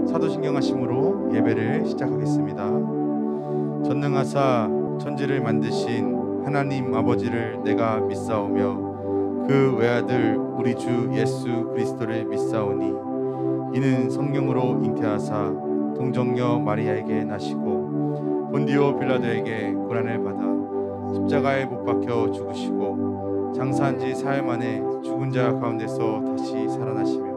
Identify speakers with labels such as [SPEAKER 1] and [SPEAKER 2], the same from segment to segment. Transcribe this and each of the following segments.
[SPEAKER 1] 사도신경하심으로 예배를 시작하겠습니다. 전능하사 천지를 만드신 하나님 아버지를 내가 믿사오며 그 외아들 우리 주 예수 그리스도를 믿사오니 이는 성령으로 잉태하사 동정녀 마리아에게 나시고 본디오 빌라도에게 고난을 받아 십자가에 못 박혀 죽으시고 장사한 지 사흘 만에 죽은 자 가운데서 다시 살아나시며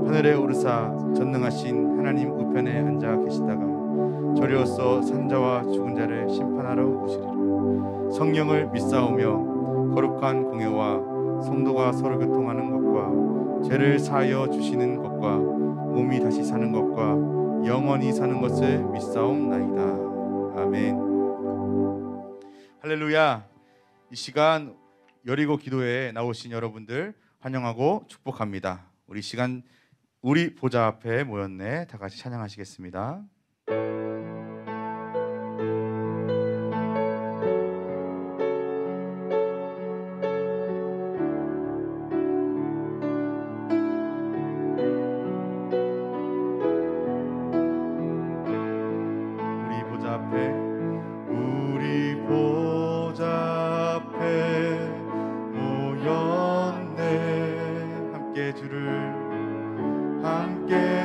[SPEAKER 1] 하늘에 오르사 전능하신 하나님 우편에 앉아 계시다가 저리로서 산자와 죽은 자를 심판하러 오시리라. 성령을 믿사오며 거룩한 공예와 성도가 서로 교통하는 것과 죄를 사하여 주시는 것과 몸이 다시 사는 것과 영원히 사는 것을 믿사옵나이다. 아멘. 할렐루야. 이 시간 여리고 기도회에 나오신 여러분들 환영하고 축복합니다. 우리 시간 우리 보좌 앞에 모였네. 다 같이 찬양하시겠습니다.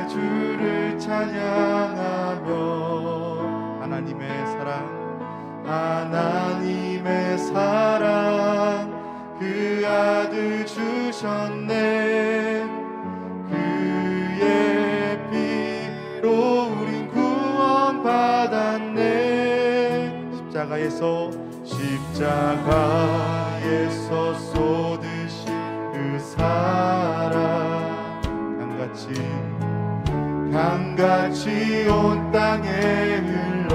[SPEAKER 1] 주를 찬양하며 하나님의 사랑 그 아들 주셨네. 그의 피로 우린 구원받았네. 십자가에서 쏟으신 그 사랑 강같이 온 땅에 흘러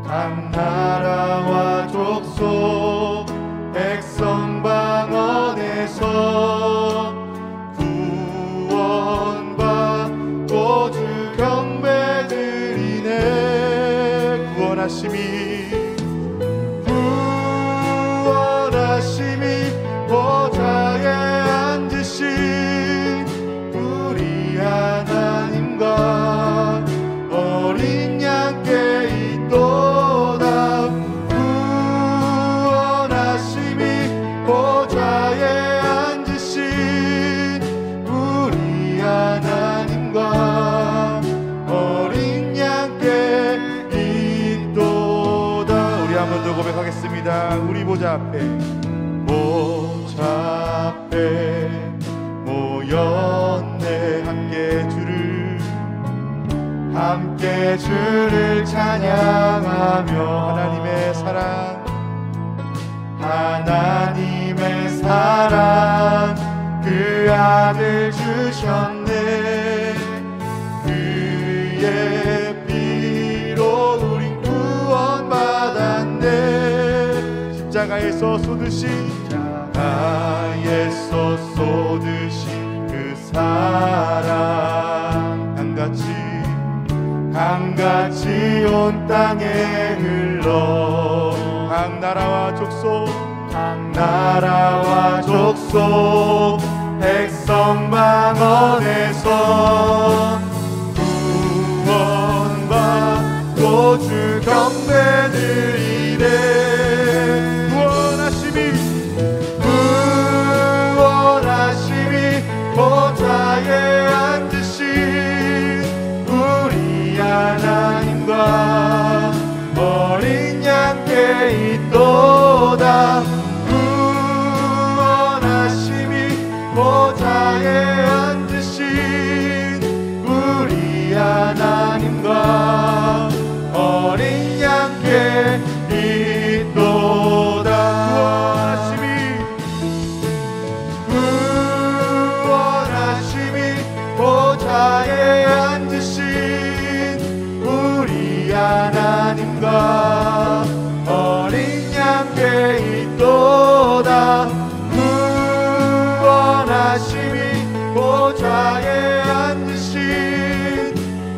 [SPEAKER 1] 각 나라와 족속 백성 방언에서 구원받고 주 경배드리네. 구원하심이 보좌에 앉으신 우리 하나님과 어린 양께 있도다. 구원하심이 보좌에 앉으신 우리 하나님과 어린 양께 있도다. 우리 한 번 더 고백하겠습니다. 우리 보좌 앞에 모였네. 함께 주를 찬양하며 하나님의 사랑 그 아들 주셨네. 그의 피로 우린 구원받았네. 십자가에서 쏟으신 그 사랑 강같이 온 땅에 흘러 각 나라와 족속 백성 방언에서 구원받고 주 경배드리네. 구원하심이 보좌에 앉으신 우리 하나님과 어린 양께 있도다. 구원하심이 보좌에 앉으신 우리 하나님과 어린 양께 있도다. 보좌에 앉으신 우리 하나님과 어린 양께 있도다. 구원하심이 보좌에 앉으신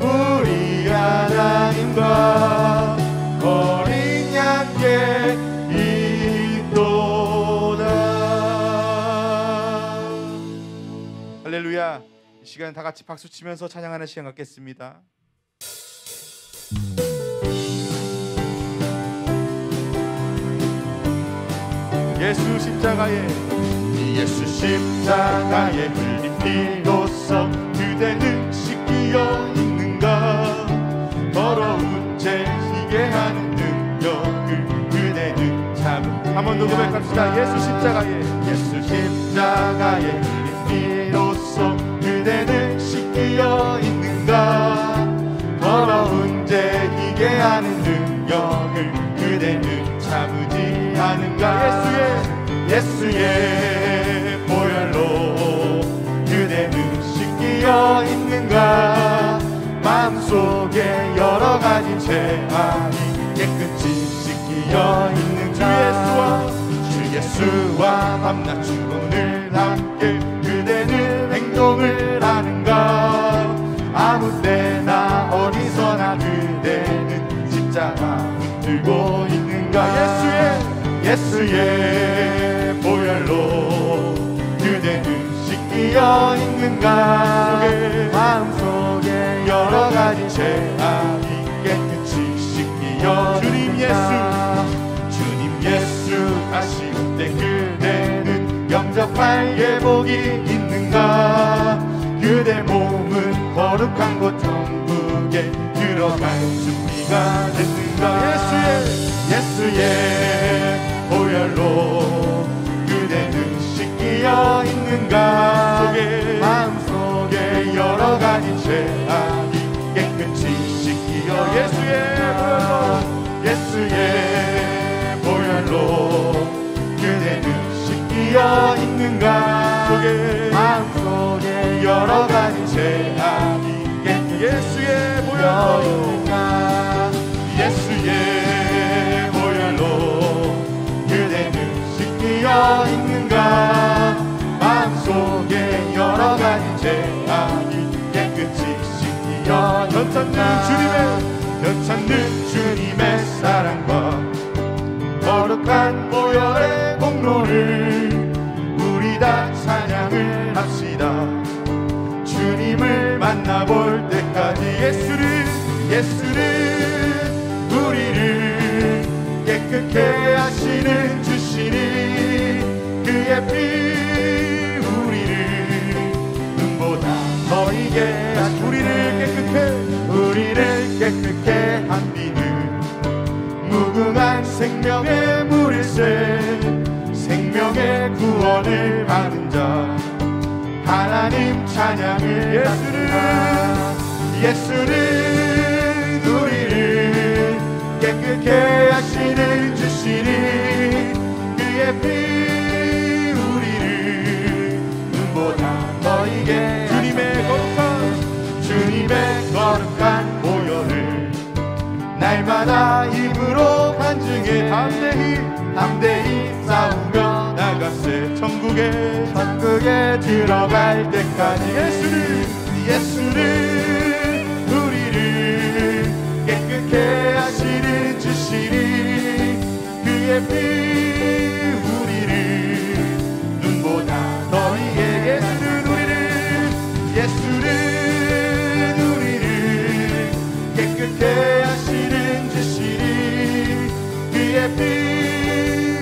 [SPEAKER 1] 우리 하나님과 어린 양께 있도다. 할렐루야. 이 시간 다 같이 박수 치면서 찬양하는 시간 갖겠습니다. 예수 십자가에 흘린 피로써 그대는 씻기어 있는가. 더러운 죄 희게 하는 능력을 그대는 참은. 한 번 더 고백합시다. 예수 십자가에 흘린 피로써 그대는 씻기어 있는가. 더러운 죄 희게 하는 능력을 그대는 참으지 않은가. 예수의 보혈로 그대는 씻기어 있는가. 마음속에 여러 가지 죄악이 깨끗이 씻기어 있는가. 주 예수와 밤낮 주문을 함께 그대는 행동을 하는가. 아무 때나 어디서나 그대는 십자가 붙들고 있는가. 예수의 보혈로 그대는 씻기어 있는가. 마음속에 여러 가지 죄악이 깨끗이 씻기어 있는가. 주님 예수 다시 올 때 그대는 영접할 예복이 있는가. 그대 몸은 거룩한 곳 천국에 들어갈 준비가 됐는가. 예수의 보혈로 그대는 씻기어 있는가. 마음속에 여러 가지 죄악이 깨끗이 씻기어. 예수의 보혈로 그대는 씻기어 있는가. 마음속에 여러 가지 죄악이 깨끗이 씻기어 있는가. 예수의 보혈로 그대는 씻기어 있는가. 마음속에 여러 가지 죄악이 깨끗이 씻기어. 변찮는 주님의 사랑과 거룩한 보혈의 공로를 우리 다 찬양을 합시다. 주님을 만나볼 때까지 예수는 우리를 깨끗게 하시는 주시니 그의 피 우리를 눈보다 더 이게 하시니 우리를 깨끗게 한 비는 무궁한 생명의 물일세. 생명의 구원을 받은 자 하나님 찬양을 합시다. 예수는 우리를 깨끗게 하시는 주시니 그의 피 우리를 눈보다 더 이게 주님의 거룩한 보혈을 날마다 입으로 간증해 담대히 싸우며 나가세. 천국에 들어갈 때까지 예수는 우리를 깨끗게 하시는 주시니 그의 피 우리를 눈보다 더 이게. 예수는 우리를 깨끗게 하시는 주시니 그의 피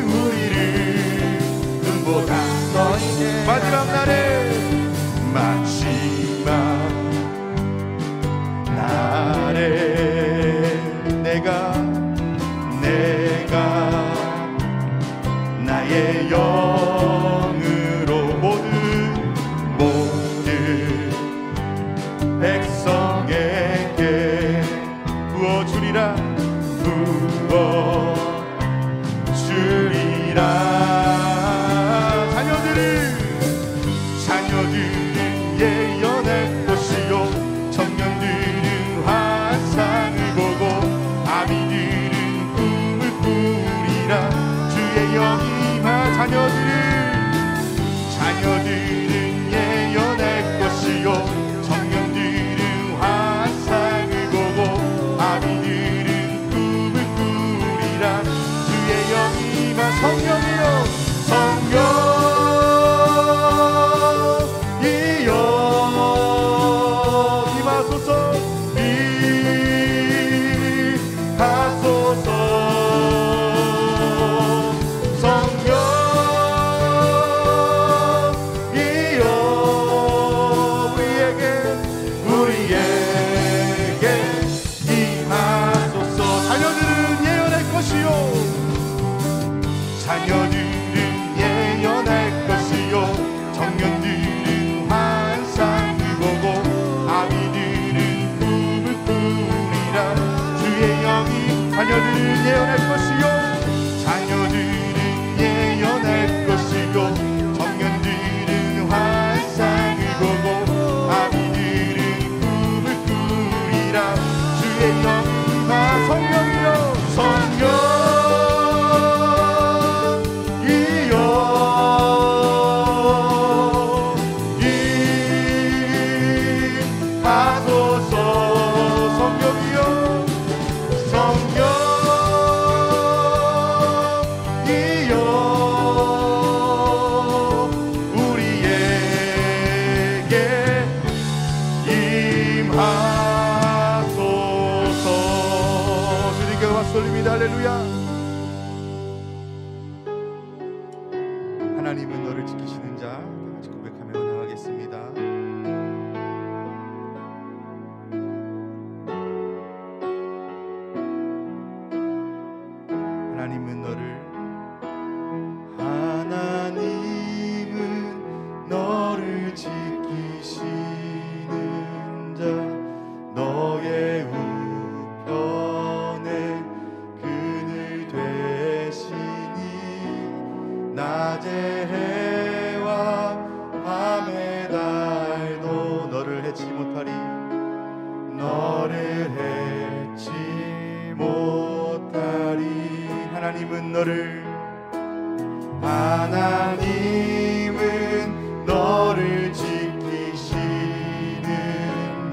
[SPEAKER 1] 우리를 눈보다 더 이게. 마지막 날에 마치 임하소서 임하소서 성령이여 우리에게 임하소서 자녀들은 예언할 것이요 자녀들은 예언할 것이요 청년들은 환상을 보고 아비들은 꿈을 꾸리라 주의 영이 자녀들은 예언할 것이요 자녀들은 예언할 것이요 청년들은 환상을 보고 아비들은 꿈을 꾸리라 주의 영과 성령이여 성령이여 임하소서 성령이여 성령이여 우리에게 임하소서 주님께 박수 올립니다. 할렐루야. 하나님은 너를 지키시는 자 같이 고백하며 나가겠습니다. 하나님은 너를 지키시는 자 너의 우편에 그늘 되시니 낮의 해와 밤의 달도 너를 해치 못하리 너를 해치 못하리 하나님은 너를 지키시는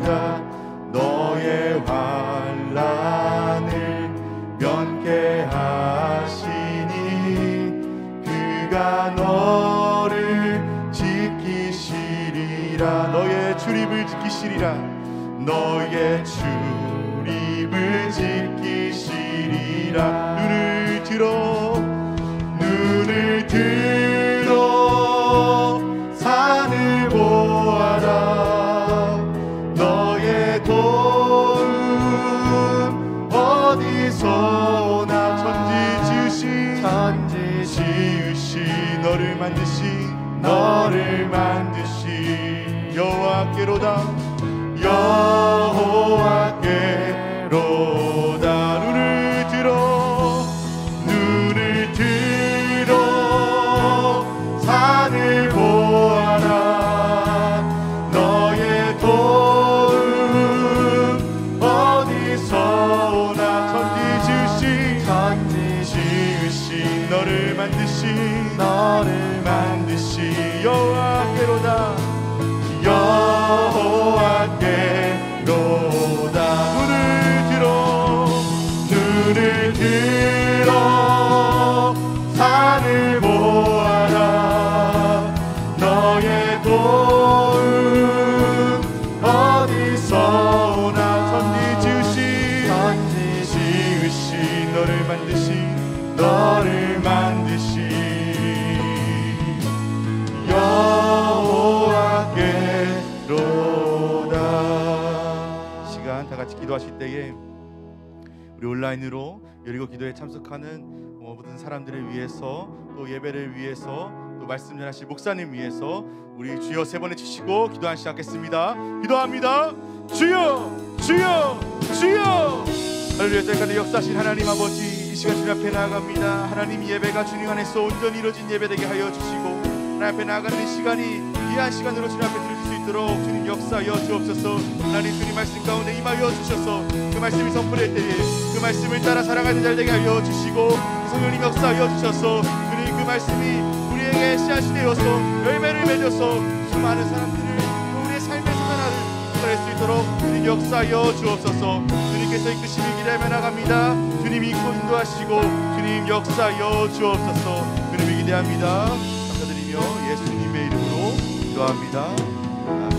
[SPEAKER 1] 자 너의 환난을 면케하시니 그가 너를 지키시리라 너의 출입을 지키시리라 너의 출입을 지키시리라 눈을 들어 산을 보아라 너의 도움 어디서 오나 천지 지으신 너를 만드신 여호와께로다 눈을 들어 산을 보아라 너의 도움 어디서 오나 천지 지으신 너를 만드신 여호와께로다 눈을 들어 산을 보아라 너의 도움 어디서 오나 천지 지으신 너를 만드신 여호와께로다 시간 다 같이 기도하실 때에 우리 온라인으로 여리고 기도에 참석하는 모든 사람들을 위해서 또 예배를 위해서 또 말씀 전하실 목사님 위해서 우리 주여 세 번 외치시고 기도하기 시작하겠습니다. 기도합니다. 주여 주여 주여 할렐루야. 때까지 역사하신 하나님 아버지 이 시간 주님 앞에 나아갑니다. 하나님 예배가 주님 안에서 온전히 이루어진 예배되게 하여 주시고 하나님 앞에 나아가는 이 시간이 귀한 시간으로 주님 앞에 드릴 수 있도록 주님 역사하여 주옵소서. 하나님 주님 말씀 가운데 임하여 주셔서 그 말씀이 선포될 때에 그 말씀을 따라 살아가는 자 되게 하여 주시고 성령님 역사하여 주셔서 주님 그 말씀이 우리에게 씨앗이 되어서 열매를 맺어서 수많은 사람들을 우리의 삶의 하나를 살릴 수 있도록 주님 역사하여 주옵소서. 주님께서 이끄심을 기대하며 나갑니다. 주님 이끌고 인도하시고 주님 역사하여 주옵소서. 주님을 기대합니다. 감사드리며 예수님의 이름으로 기도합니다. 아멘.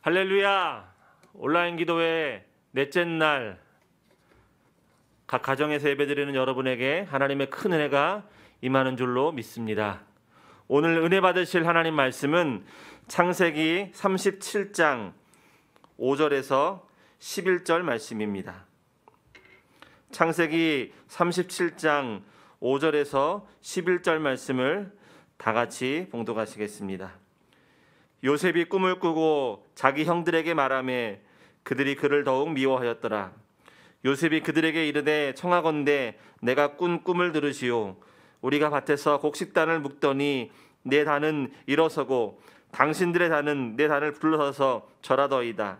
[SPEAKER 2] 할렐루야! 온라인 기도회 넷째 날 각 가정에서 예배드리는 여러분에게 하나님의 큰 은혜가 임하는 줄로 믿습니다. 오늘 은혜 받으실 하나님 말씀은 창세기 37장 5절에서 11절 말씀입니다. 창세기 37장 5절에서 11절 말씀을 다 같이 봉독하시겠습니다. 요셉이 꿈을 꾸고 자기 형들에게 말하매 그들이 그를 더욱 미워하였더라. 요셉이 그들에게 이르되 청하건대 내가 꾼 꿈을 들으시오. 우리가 밭에서 곡식단을 묶더니 내 단은 일어서고 당신들의 단은 내 단을 불러서서 절하더이다.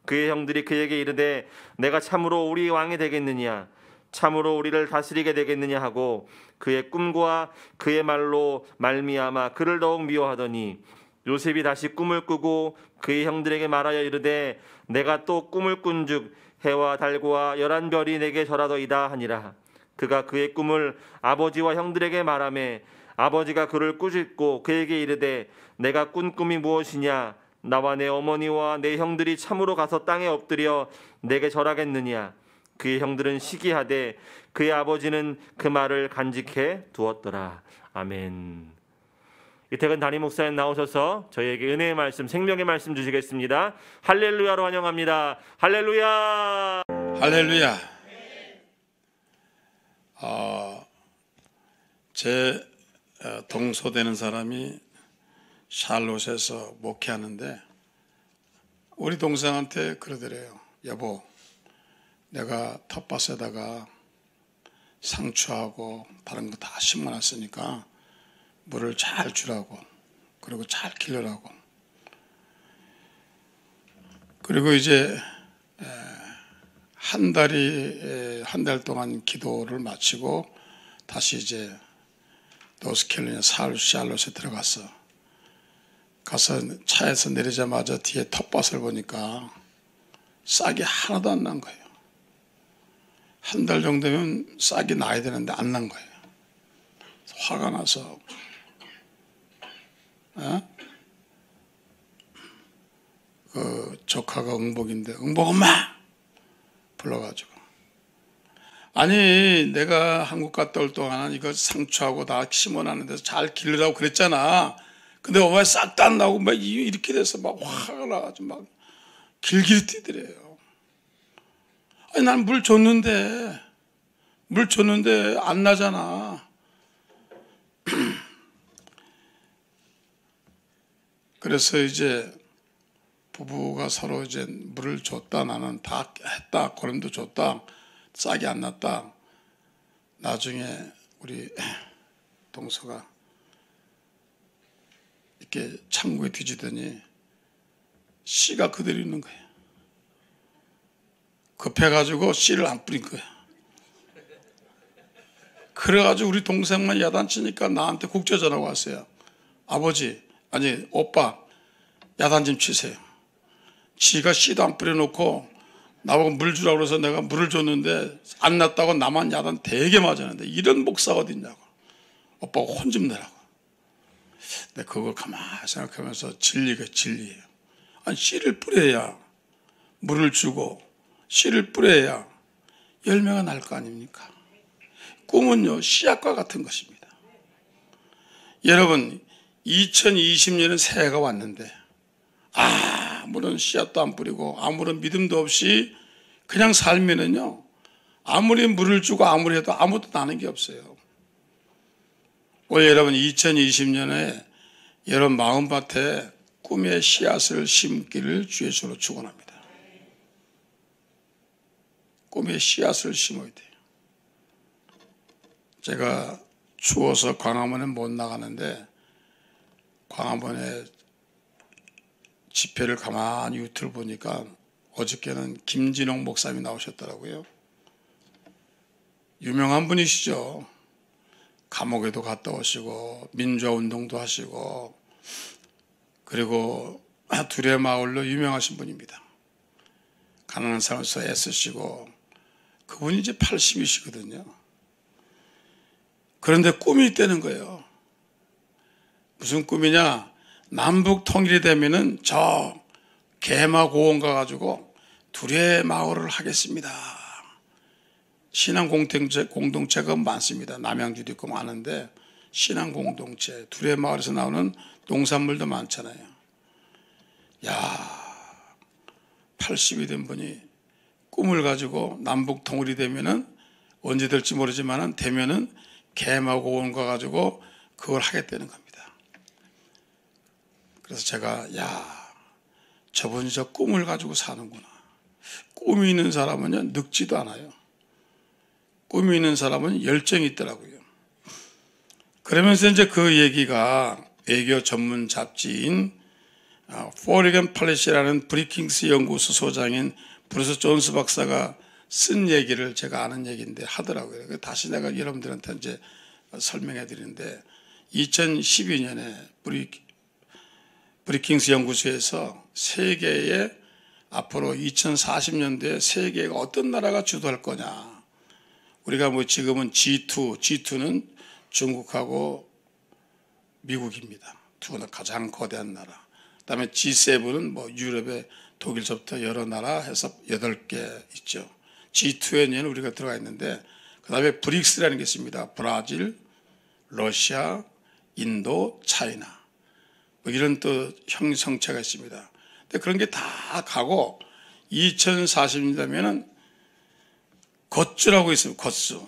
[SPEAKER 2] 그의 형들이 그에게 이르되 내가 참으로 우리 왕이 되겠느냐, 참으로 우리를 다스리게 되겠느냐 하고 그의 꿈과 그의 말로 말미암아 그를 더욱 미워하더니 요셉이 다시 꿈을 꾸고 그의 형들에게 말하여 이르되 내가 또 꿈을 꾼즉 해와 달과 11별이 내게 절하더이다 하니라. 그가 그의 꿈을 아버지와 형들에게 말하매 아버지가 그를 꾸짖고 그에게 이르되 내가 꾼 꿈이 무엇이냐, 나와 내 어머니와 내 형들이 참으로 가서 땅에 엎드려 내게 절하겠느냐. 그의 형들은 시기하되 그의 아버지는 그 말을 간직해 두었더라. 아멘. 이태근 담임 목사님 나오셔서 저희에게 은혜의 말씀, 생명의 말씀 주시겠습니다. 할렐루야로 환영합니다. 할렐루야.
[SPEAKER 3] 할렐루야. 제 동서되는 사람이 샬롯에서 목회하는데 우리 동생한테 그러더래요. 여보, 내가 텃밭에다가 상추하고 다른 거 다 심어놨으니까 물을 잘 주라고, 그리고 잘 기르라고. 그리고 이제 한 달 동안 기도를 마치고 다시 이제 노스캐롤라이나 샬롯에 들어갔어. 가서 차에서 내리자마자 뒤에 텃밭을 보니까 싹이 하나도 안 난 거예요. 한 달 정도면 싹이 나야 되는데 안 난 거예요. 화가 나서 그 조카가 응복인데 응복 엄마 불러가지고, 아니 내가 한국 갔다 올 동안은 이거 상추하고 다 심어놨는 데서 잘 기르라고 그랬잖아. 근데 엄마 싹도 안 나고 막 이렇게 돼서 막 화가 나가지고 막 길길 뛰더래요. 아니 난 물 줬는데 안 나잖아. 그래서 이제 부부가 서로 이제 물을 줬다, 나는 다 했다, 거름도 줬다, 싹이 안 났다. 나중에 우리 동서가 이렇게 창고에 뒤지더니 씨가 그대로 있는 거예요. 급해가지고 씨를 안 뿌린 거예요. 그래가지고 우리 동생만 야단치니까 나한테 국제전화가 왔어요. 아버지, 아니 오빠, 야단 좀 치세요. 지가 씨도 안 뿌려놓고 나보고 물 주라고 그래서 내가 물을 줬는데 안 났다고 나만 야단 되게 맞았는데 이런 목사가 어딨냐고. 오빠가 혼 좀 내라고. 근데 그걸 가만히 생각하면서 진리예요. 아니 씨를 뿌려야, 물을 주고 씨를 뿌려야 열매가 날 거 아닙니까? 꿈은요 씨앗과 같은 것입니다. 여러분 2020년은 새해가 왔는데 아무런 씨앗도 안 뿌리고 아무런 믿음도 없이 그냥 살면은요 아무리 물을 주고 아무리 해도 아무것도 나는 게 없어요. 오늘 여러분 2020년에 여러분 마음밭에 꿈의 씨앗을 심기를 주의 손으로 축원합니다. 꿈의 씨앗을 심어야 돼요. 제가 추워서 광화문에 못 나가는데 광화문에 집회를 가만히 유튜브 보니까 어저께는 김진홍 목사님이 나오셨더라고요. 유명한 분이시죠. 감옥에도 갔다 오시고 민주화운동도 하시고 그리고 둘의 마을로 유명하신 분입니다. 가난한 사람에서 애쓰시고 그분이 이제 80이시거든요. 그런데 꿈이 있다는 거예요. 무슨 꿈이냐? 남북 통일이 되면은 저 개마 고원 가가지고 둘의 마을을 하겠습니다. 신앙 공동체가 많습니다. 남양주도 있고 많은데 신앙 공동체, 둘의 마을에서 나오는 농산물도 많잖아요. 야, 80이 된 분이 꿈을 가지고 남북 통일이 되면은 언제 될지 모르지만은 되면은 개마 고원 가가지고 그걸 하겠다는 겁니다. 그래서 제가 저분이 저 꿈을 가지고 사는구나. 꿈이 있는 사람은요 늙지도 않아요. 꿈이 있는 사람은 열정이 있더라고요. 그러면서 이제 그 얘기가 외교 전문 잡지인 포리건 팔리시라는 브리킹스 연구소 소장인 브루스 존스 박사가 쓴 얘기를 제가 아는 얘기인데 하더라고요. 다시 내가 여러분들한테 이제 설명해 드리는데 2012년에 브리킹스 연구소에서 세계에 앞으로 2040년대에 세계가 어떤 나라가 주도할 거냐. 우리가 뭐 지금은 G2는 중국하고 미국입니다. 두는 가장 거대한 나라. 그다음에 G7은 뭐 유럽의 독일서부터 여러 나라 해서 8개 있죠. G2에는 우리가 들어가 있는데 그다음에 브릭스라는 게 있습니다. 브라질, 러시아, 인도, 차이나 뭐 이런 또 형성체가 있습니다. 근데 그런 게 다 가고 2040년 되면은 겉수라고 있어요. 겉수.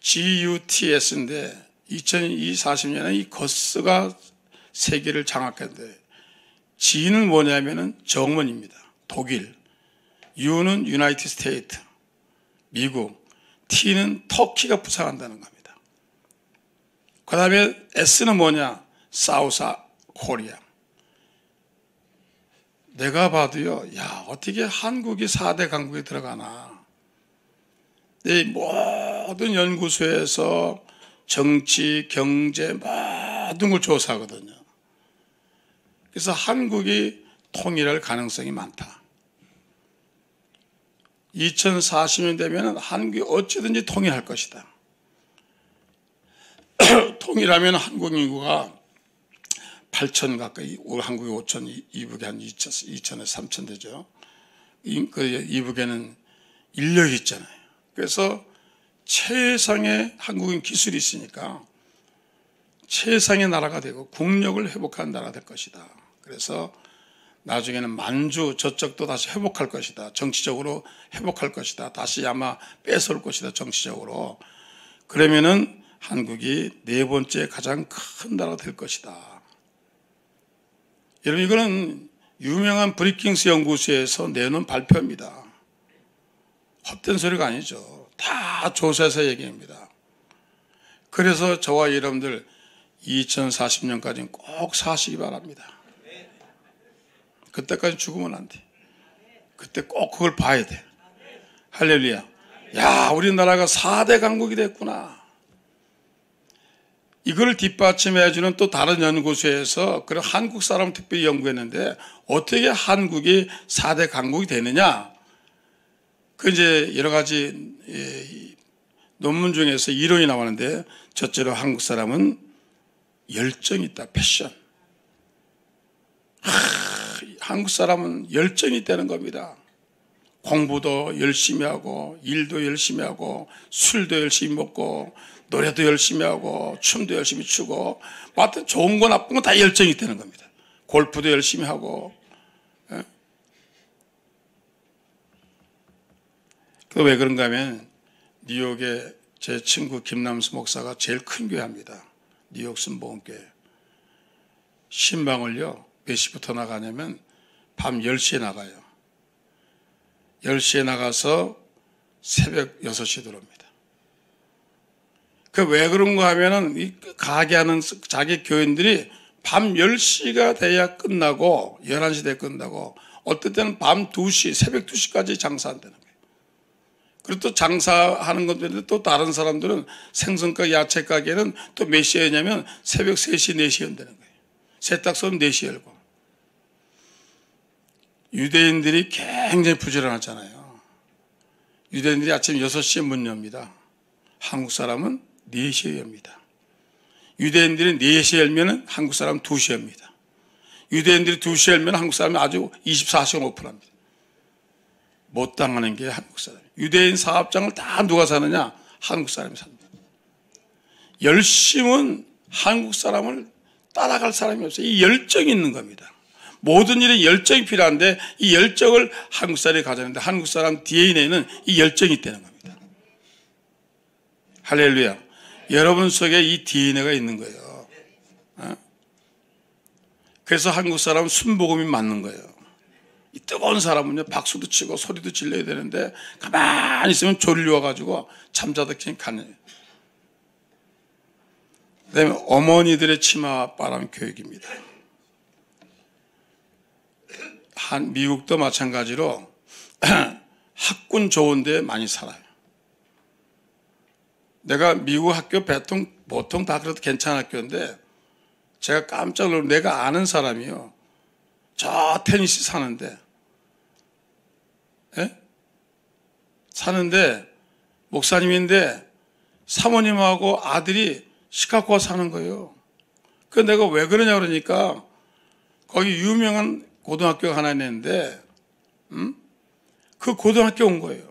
[SPEAKER 3] GUTS인데 2040년에 이 겉수가 세계를 장악했는데 G는 뭐냐면은 정원입니다. 독일. U는 유나이티드 스테이트. 미국. T는 터키가 부상한다는 겁니다. 그 다음에 S는 뭐냐? 사우스 코리아. 내가 봐도요, 어떻게 한국이 4대 강국에 들어가나. 이 모든 연구소에서 정치, 경제, 모든 걸 조사하거든요. 그래서 한국이 통일할 가능성이 많다. 2040년 되면 한국이 어찌든지 통일할 것이다. 통일하면 한국 인구가 8천 가까이, 한국이 5천, 이북에 한 2천에서 3천 되죠. 이북에는 인력이 있잖아요. 그래서 최상의 한국인 기술이 있으니까 최상의 나라가 되고 국력을 회복한 나라가 될 것이다. 그래서 나중에는 만주 저쪽도 다시 회복할 것이다. 정치적으로 회복할 것이다. 다시 아마 뺏어올 것이다. 정치적으로. 그러면은 한국이 4번째 가장 큰 나라가 될 것이다. 여러분, 이거는 유명한 브리킹스 연구소에서 내놓은 발표입니다. 헛된 소리가 아니죠. 다 조사해서 얘기합니다. 그래서 저와 여러분들 2040년까지는 꼭 사시기 바랍니다. 그때까지 죽으면 안 돼. 그때 꼭 그걸 봐야 돼. 할렐루야. 야, 우리나라가 4대 강국이 됐구나. 이걸 뒷받침해주는 또 다른 연구소에서 그런 한국 사람 특별히 연구했는데 어떻게 한국이 4대 강국이 되느냐. 그 이제 여러 가지 논문 중에서 이론이 나오는데 첫째로 한국 사람은 열정이 있다. 패션. 한국 사람은 열정이 있다는 겁니다. 공부도 열심히 하고 일도 열심히 하고 술도 열심히 먹고 노래도 열심히 하고 춤도 열심히 추고 하여튼 좋은 거 나쁜 거 다 열정이 있다는 겁니다. 골프도 열심히 하고. 그 왜 그런가 하면 뉴욕에 제 친구 김남수 목사가 제일 큰 교회입니다. 뉴욕 순복음교회. 신방을요 몇 시부터 나가냐면 밤 10시에 나가요. 10시에 나가서 새벽 6시에 들어옵니다. 그 왜 그런가 하면은 이 가게하는 자기 교인들이 밤 10시가 돼야 끝나고 11시 돼 끝나고 어떨 때는 밤 2시, 새벽 2시까지 장사한다는 거예요. 그리고 또 장사하는 건데 또 다른 사람들은 생선가 야채 가게는 또 몇 시에 하냐면 새벽 3시, 4시에 온다는 거예요. 세탁소는 4시에 열고. 유대인들이 굉장히 부지런하잖아요. 유대인들이 아침 6시에 문 엽니다. 한국 사람은 4시에 엽니다. 유대인들이 4시에 열면 한국 사람은 2시에 엽니다. 유대인들이 2시에 열면 한국 사람이 아주 24시간 오픈합니다. 못 당하는 게 한국 사람. 유대인 사업장을 다 누가 사느냐? 한국 사람이 삽니다. 열심은 한국 사람을 따라갈 사람이 없어요. 이 열정이 있는 겁니다. 모든 일에 열정이 필요한데 이 열정을 한국 사람이 가졌는데 한국 사람 DNA는 이 열정이 있다는 겁니다. 할렐루야. 여러분 속에 이 DNA가 있는 거예요. 그래서 한국 사람은 순복음이 맞는 거예요. 이 뜨거운 사람은요, 박수도 치고 소리도 질러야 되는데 가만히 있으면 졸려와가지고 잠자다 그냥 가는. 그 다음에 어머니들의 치마바람 교육입니다. 미국도 마찬가지로 학군 좋은데 많이 살아요. 내가 미국 학교 보통 다 그래도 괜찮은 학교인데 제가 깜짝 놀라서 내가 아는 사람이요. 저 테니시 사는데 목사님인데 사모님하고 아들이 시카고에 사는 거예요. 그 내가 왜 그러냐 그러니까 거기 유명한 고등학교가 하나 있는데 그 고등학교 온 거예요.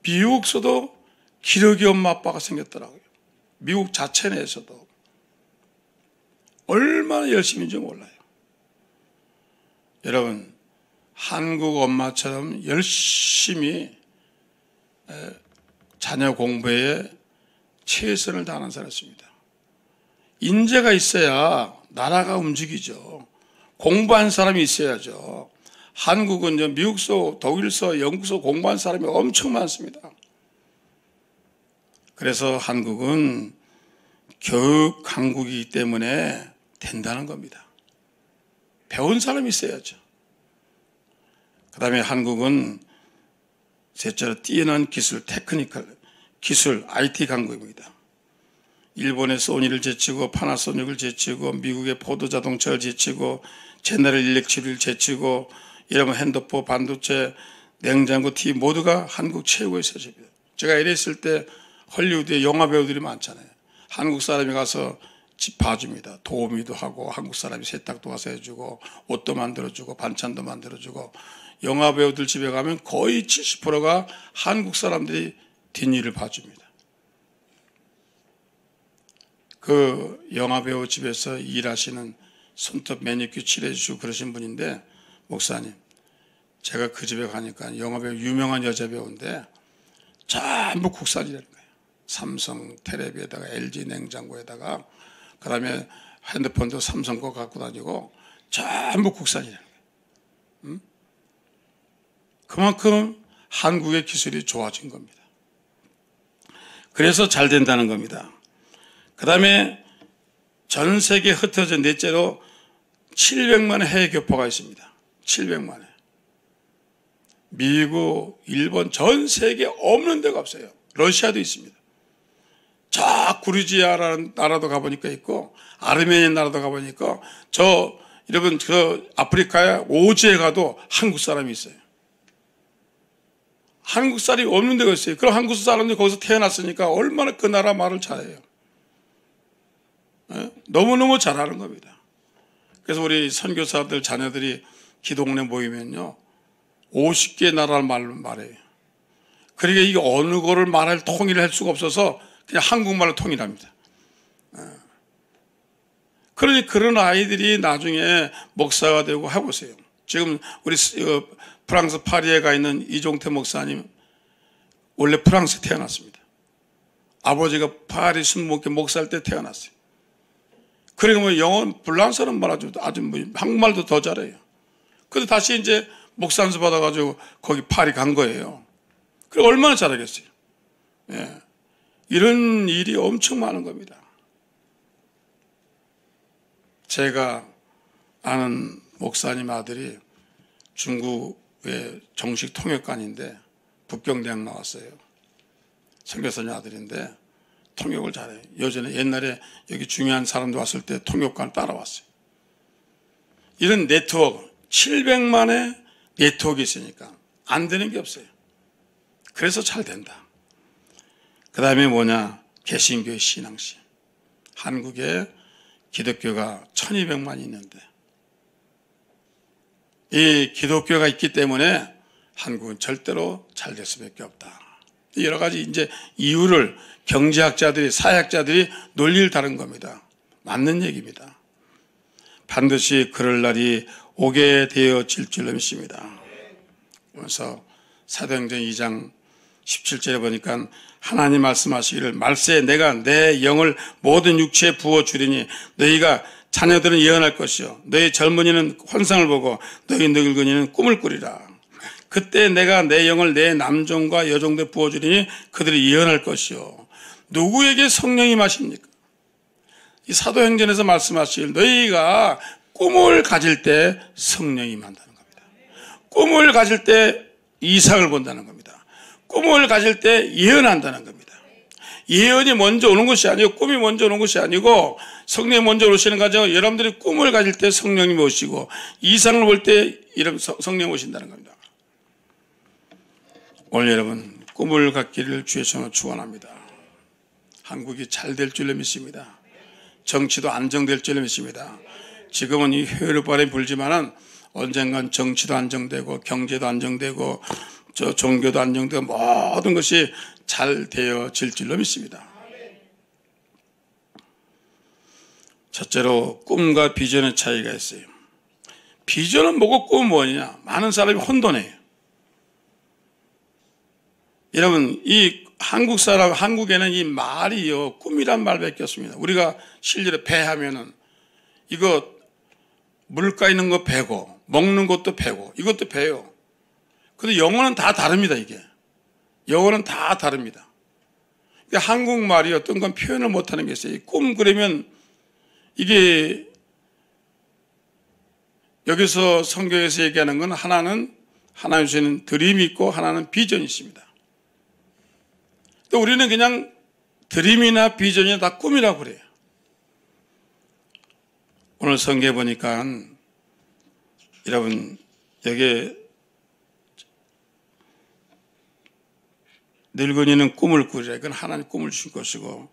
[SPEAKER 3] 미국서도 기러기 엄마 아빠가 생겼더라고요. 미국 자체 내에서도 얼마나 열심인지 몰라요. 여러분, 한국 엄마처럼 열심히 자녀 공부에 최선을 다하는 사람입니다. 인재가 있어야 나라가 움직이죠. 공부한 사람이 있어야죠. 한국은 미국서, 독일서, 영국서 공부한 사람이 엄청 많습니다. 그래서 한국은 교육 강국이기 때문에 된다는 겁니다. 배운 사람이 있어야죠. 그 다음에 한국은 셋째로 뛰어난 기술, 테크니컬, 기술, IT 강국입니다. 일본의 소니를 제치고 파나소닉을 제치고 미국의 포드 자동차를 제치고 제너럴 일렉트릭을 제치고 이러면 핸드폰, 반도체, 냉장고, TV 모두가 한국 최고의 세계입니다. 제가 LA 있을 때 헐리우드에 영화 배우들이 많잖아요. 한국 사람이 가서 집 봐줍니다. 도우미도 하고 한국 사람이 세탁도 와서 해주고 옷도 만들어주고 반찬도 만들어주고 영화 배우들 집에 가면 거의 70%가 한국 사람들이 뒷일을 봐줍니다. 그 영화 배우 집에서 일하시는 손톱 매니큐어 칠해주시고 그러신 분인데 목사님 제가 그 집에 가니까 영화 배우 유명한 여자 배우인데 전부 국산이라는 거예요. 삼성 텔레비에다가 LG 냉장고에다가 그 다음에 핸드폰도 삼성 거 갖고 다니고 전부 국산이라는 거예요. 그만큼 한국의 기술이 좋아진 겁니다. 그래서 잘 된다는 겁니다. 그 다음에 전 세계에 흩어져 넷째로 700만의 해외 교포가 있습니다. 700만의. 미국, 일본, 전 세계에 없는 데가 없어요. 러시아도 있습니다. 저 구르지아라는 나라도 가보니까 있고 아르메니아 나라도 가보니까 여러분 아프리카에 오지에 가도 한국 사람이 있어요. 한국 사람이 없는 데가 있어요. 그럼 한국 사람들이 거기서 태어났으니까 얼마나 그 나라 말을 잘해요. 너무너무 잘하는 겁니다. 그래서 우리 선교사들 자녀들이 기도원에 모이면요 50개 나라 말로 말해요. 그러니까 이게 어느 거를 말할 통일을 할 수가 없어서 그냥 한국말로 통일합니다. 그러니 그런 아이들이 나중에 목사가 되고 해보세요. 지금 우리 프랑스 파리에 가 있는 이종태 목사님 원래 프랑스에 태어났습니다. 아버지가 파리 순복교 목사할 때 태어났어요. 그리고 뭐 영어 불란서는 말하죠. 아주 뭐 한국말도 더 잘해요. 근데 다시 이제 목사 안수 받아가지고 거기 파리 간 거예요. 그리고 얼마나 잘하겠어요. 예. 이런 일이 엄청 많은 겁니다. 제가 아는 목사님 아들이 중국의 정식 통역관인데 북경대학 나왔어요. 선교사님 아들인데 통역을 잘해요. 옛날에 여기 중요한 사람들 왔을 때 통역관 따라왔어요. 이런 네트워크, 700만의 네트워크가 있으니까 안 되는 게 없어요. 그래서 잘 된다. 그 다음에 뭐냐? 개신교의 신앙심. 한국에 기독교가 1200만 있는데 이 기독교가 있기 때문에 한국은 절대로 잘 될 수밖에 없다. 여러 가지 이제 이유를 경제학자들이, 사회학자들이 논리를 다룬 겁니다. 맞는 얘기입니다. 반드시 그럴 날이 오게 되어질 줄로 믿습니다. 그래서 사도행전 2장 17절에 보니까 하나님 말씀하시기를 말세에 내가 내 영을 모든 육체에 부어주리니 너희가 자녀들은 예언할 것이요 너희 젊은이는 환상을 보고 너희 늙은이는 꿈을 꾸리라. 그때 내가 내 영을 내 남종과 여종들에 부어주리니 그들이 예언할 것이요. 누구에게 성령이 마십니까? 이 사도행전에서 말씀하시길 너희가 꿈을 가질 때 성령이 임한다는 겁니다. 꿈을 가질 때 이상을 본다는 겁니다. 꿈을 가질 때 예언한다는 겁니다. 예언이 먼저 오는 것이 아니고 꿈이 먼저 오는 것이 아니고 성령이 먼저 오시는 거죠. 여러분들이 꿈을 가질 때 성령님이 오시고 이상을 볼 때 성령이 오신다는 겁니다. 오늘 여러분 꿈을 갖기를 주의 손으로 축원합니다. 한국이 잘 될 줄로 믿습니다. 정치도 안정될 줄로 믿습니다. 지금은 이 회오리 바람이 불지만은 언젠간 정치도 안정되고 경제도 안정되고 종교도 안정되고 모든 것이 잘 되어질 줄로 믿습니다. 첫째로 꿈과 비전의 차이가 있어요. 비전은 뭐고 꿈은 뭐냐? 많은 사람이 혼돈해요. 여러분 이 한국에는 이 말이요 꿈이란 말밖에 없습니다. 우리가 실제로 배 하면은 이거 물가 있는 거 배고 먹는 것도 배고 이것도 배요. 근데 영어는 다 다릅니다. 이게 영어는 다 다릅니다. 한국말이 어떤 건 표현을 못하는 게 있어요. 꿈 그러면 이게 여기서 성경에서 얘기하는 건 하나는 하나님 주시는 드림이 있고 하나는 비전이 있습니다. 또 우리는 그냥 드림이나 비전이나 다 꿈이라고 그래요. 오늘 성경에 보니까 여러분 여기에 늙은이는 꿈을 꾸리라. 이건 하나님 꿈을 주신 것이고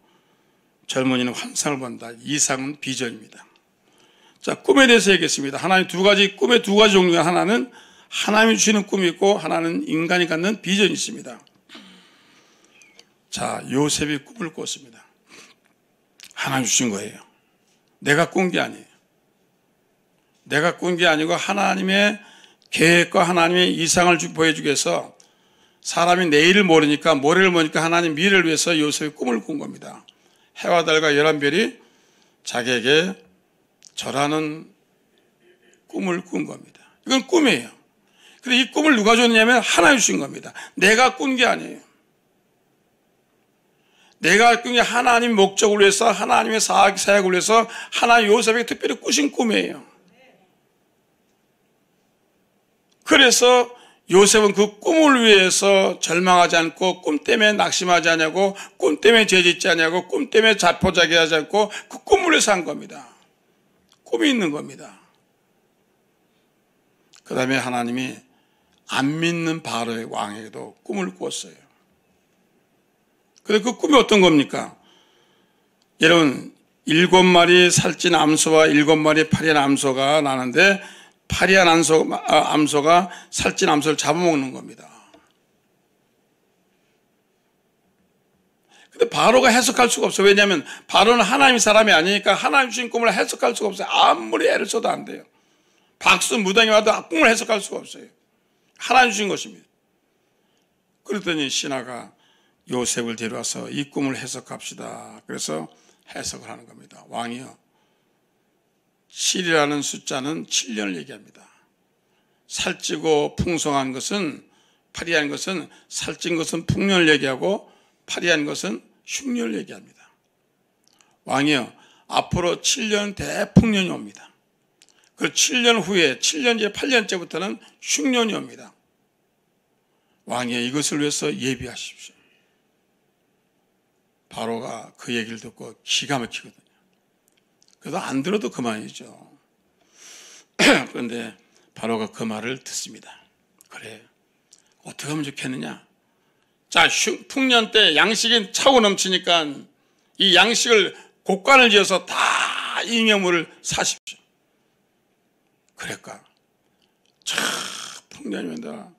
[SPEAKER 3] 젊은이는 환상을 본다. 이상은 비전입니다. 자, 꿈에 대해서 얘기했습니다. 하나님 꿈의 두 가지 종류가 하나는 하나님이 주시는 꿈이 있고 하나는 인간이 갖는 비전이 있습니다. 자, 요셉이 꿈을 꿨습니다. 하나님 주신 거예요. 내가 꾼 게 아니에요. 내가 꾼 게 아니고 하나님의 계획과 하나님의 이상을 보여주기 위해서 사람이 내일을 모르니까 모레를 모르니까 하나님 미래를 위해서 요셉이 꿈을 꾼 겁니다. 해와 달과 11별이 자기에게 절하는 꿈을 꾼 겁니다. 이건 꿈이에요. 근데 이 꿈을 누가 줬냐면 하나님 주신 겁니다. 내가 꾼 게 아니에요. 내가 꾼 게 하나님 목적을 위해서 하나님의 사역을 위해서 하나님 요셉에게 특별히 꾸신 꿈이에요. 그래서 요셉은 그 꿈을 위해서 절망하지 않고 꿈 때문에 낙심하지 않냐고 꿈 때문에 죄짓지 않냐고 꿈 때문에 자포자기하지 않고 그 꿈을 위해서 한 겁니다. 꿈이 있는 겁니다. 그 다음에 하나님이 안 믿는 바로의 왕에게도 꿈을 꾸었어요. 그런데 그 꿈이 어떤 겁니까? 여러분 7마리 살찐 암소와 7마리 파리한 암소가 나는데 파리한 암소가 살찐 암소를 잡아먹는 겁니다. 근데 바로가 해석할 수가 없어요. 왜냐하면 바로는 하나님 사람이 아니니까 하나님 주신 꿈을 해석할 수가 없어요. 아무리 애를 써도 안 돼요. 박수 무당이 와도 꿈을 해석할 수가 없어요. 하나님 주신 것입니다. 그랬더니 신하가 요셉을 데려와서 이 꿈을 해석합시다. 그래서 해석을 하는 겁니다. 왕이요, 7이라는 숫자는 7년을 얘기합니다. 살찌고 풍성한 것은, 파리한 것은, 살찐 것은 풍년을 얘기하고 파리한 것은 흉년을 얘기합니다. 왕이요, 앞으로 7년 대풍년이 옵니다. 그 7년 후에 7년째 8년째부터는 흉년이 옵니다. 왕이요, 이것을 위해서 예비하십시오. 바로가 그 얘기를 듣고 기가 막히거든요. 그래도 안 들어도 그만이죠. 그런데 바로가 그 말을 듣습니다. 그래, 어떻게 하면 좋겠느냐? 자, 풍년 때 양식이 차고 넘치니까 이 양식을 곡간을 지어서 다 잉여물을 사십시오. 그럴까? 풍년입니다.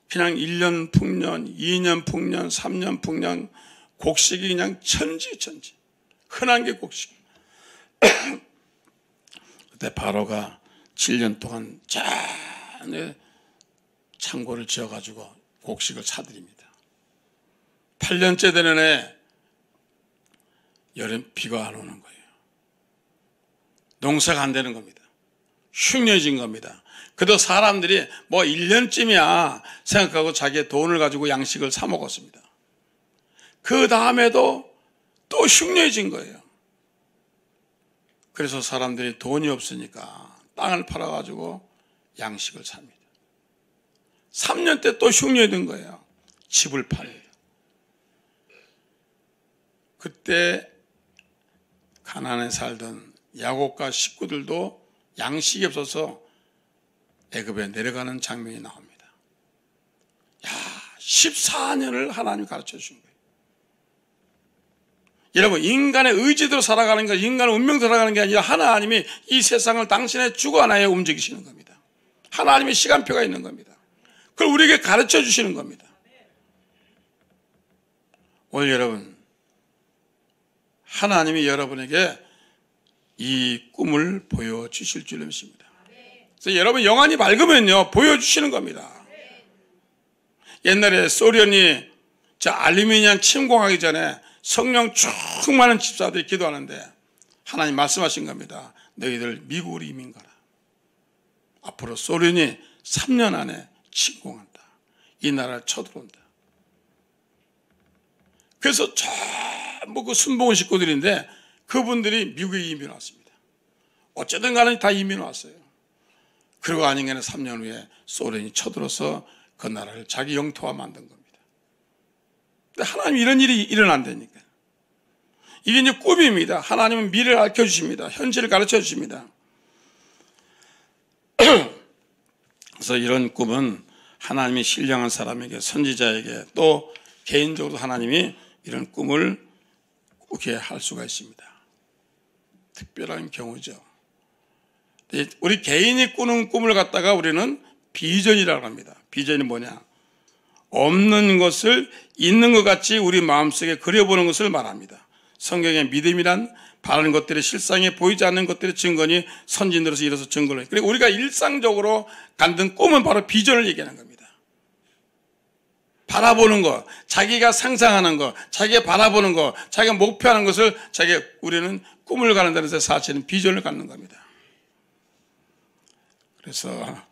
[SPEAKER 3] 그냥 1년 풍년, 2년 풍년, 3년 풍년, 곡식이 그냥 천지. 흔한 게 곡식. 그때 바로가 7년 동안 짠 창고를 지어가지고 곡식을 사들입니다. 8년째 되는 해 여름 비가 안 오는 거예요. 농사가 안 되는 겁니다. 흉년해진 겁니다. 그래도 사람들이 뭐 1년쯤이야 생각하고 자기의 돈을 가지고 양식을 사 먹었습니다. 그 다음에도 또 흉년해진 거예요. 그래서 사람들이 돈이 없으니까 땅을 팔아가지고 양식을 삽니다. 3년 때 또 흉년해진 거예요. 집을 팔아요. 그때 가나안에 살던 야곱과 식구들도 양식이 없어서 애굽에 내려가는 장면이 나옵니다. 14년을 하나님이 가르쳐 주신 거예요. 여러분, 인간의 의지대로 살아가는 게, 인간의 운명대로 살아가는 게 아니라 하나님이 이 세상을 당신의 주관 하에 움직이시는 겁니다. 하나님의 시간표가 있는 겁니다. 그걸 우리에게 가르쳐 주시는 겁니다. 오늘 여러분, 하나님이 여러분에게 이 꿈을 보여주실 줄 믿습니다. 그래서 여러분 영안이 밝으면요 보여주시는 겁니다. 옛날에 소련이 알루미늄 침공하기 전에 성령 충만한 집사들이 기도하는데 하나님 말씀하신 겁니다. 너희들 미국으로 이민 가라. 앞으로 소련이 3년 안에 침공한다. 이 나라를 쳐들어온다. 그래서 전부 그 순복음 식구들인데 그분들이 미국에 이민 왔습니다. 어쨌든 간에 다 이민 왔어요. 그리고 아닌가는 3년 후에 소련이 쳐들어서 그 나라를 자기 영토화 만든 겁니다. 근데 하나님 이런 일이 일어난다니까. 이게 이제 꿈입니다. 하나님은 미래를 가르쳐 주십니다. 현실을 가르쳐 주십니다. 그래서 이런 꿈은 하나님이 신령한 사람에게, 선지자에게, 또 개인적으로 하나님이 이런 꿈을 꾸게 할 수가 있습니다. 특별한 경우죠. 우리 개인이 꾸는 꿈을 갖다가 우리는 비전이라고 합니다. 비전이 뭐냐? 없는 것을 있는 것 같이 우리 마음속에 그려보는 것을 말합니다. 성경의 믿음이란 바라는 것들이 실상에 보이지 않는 것들의 증거니 선진들로서 이뤄서 증거를. 그리고 우리가 일상적으로 갖는 꿈은 바로 비전을 얘기하는 겁니다. 바라보는 것, 자기가 상상하는 것, 자기가 바라보는 것, 자기가 목표하는 것을 우리는 꿈을 갖는다는 데서 사실은 비전을 갖는 겁니다. 그래서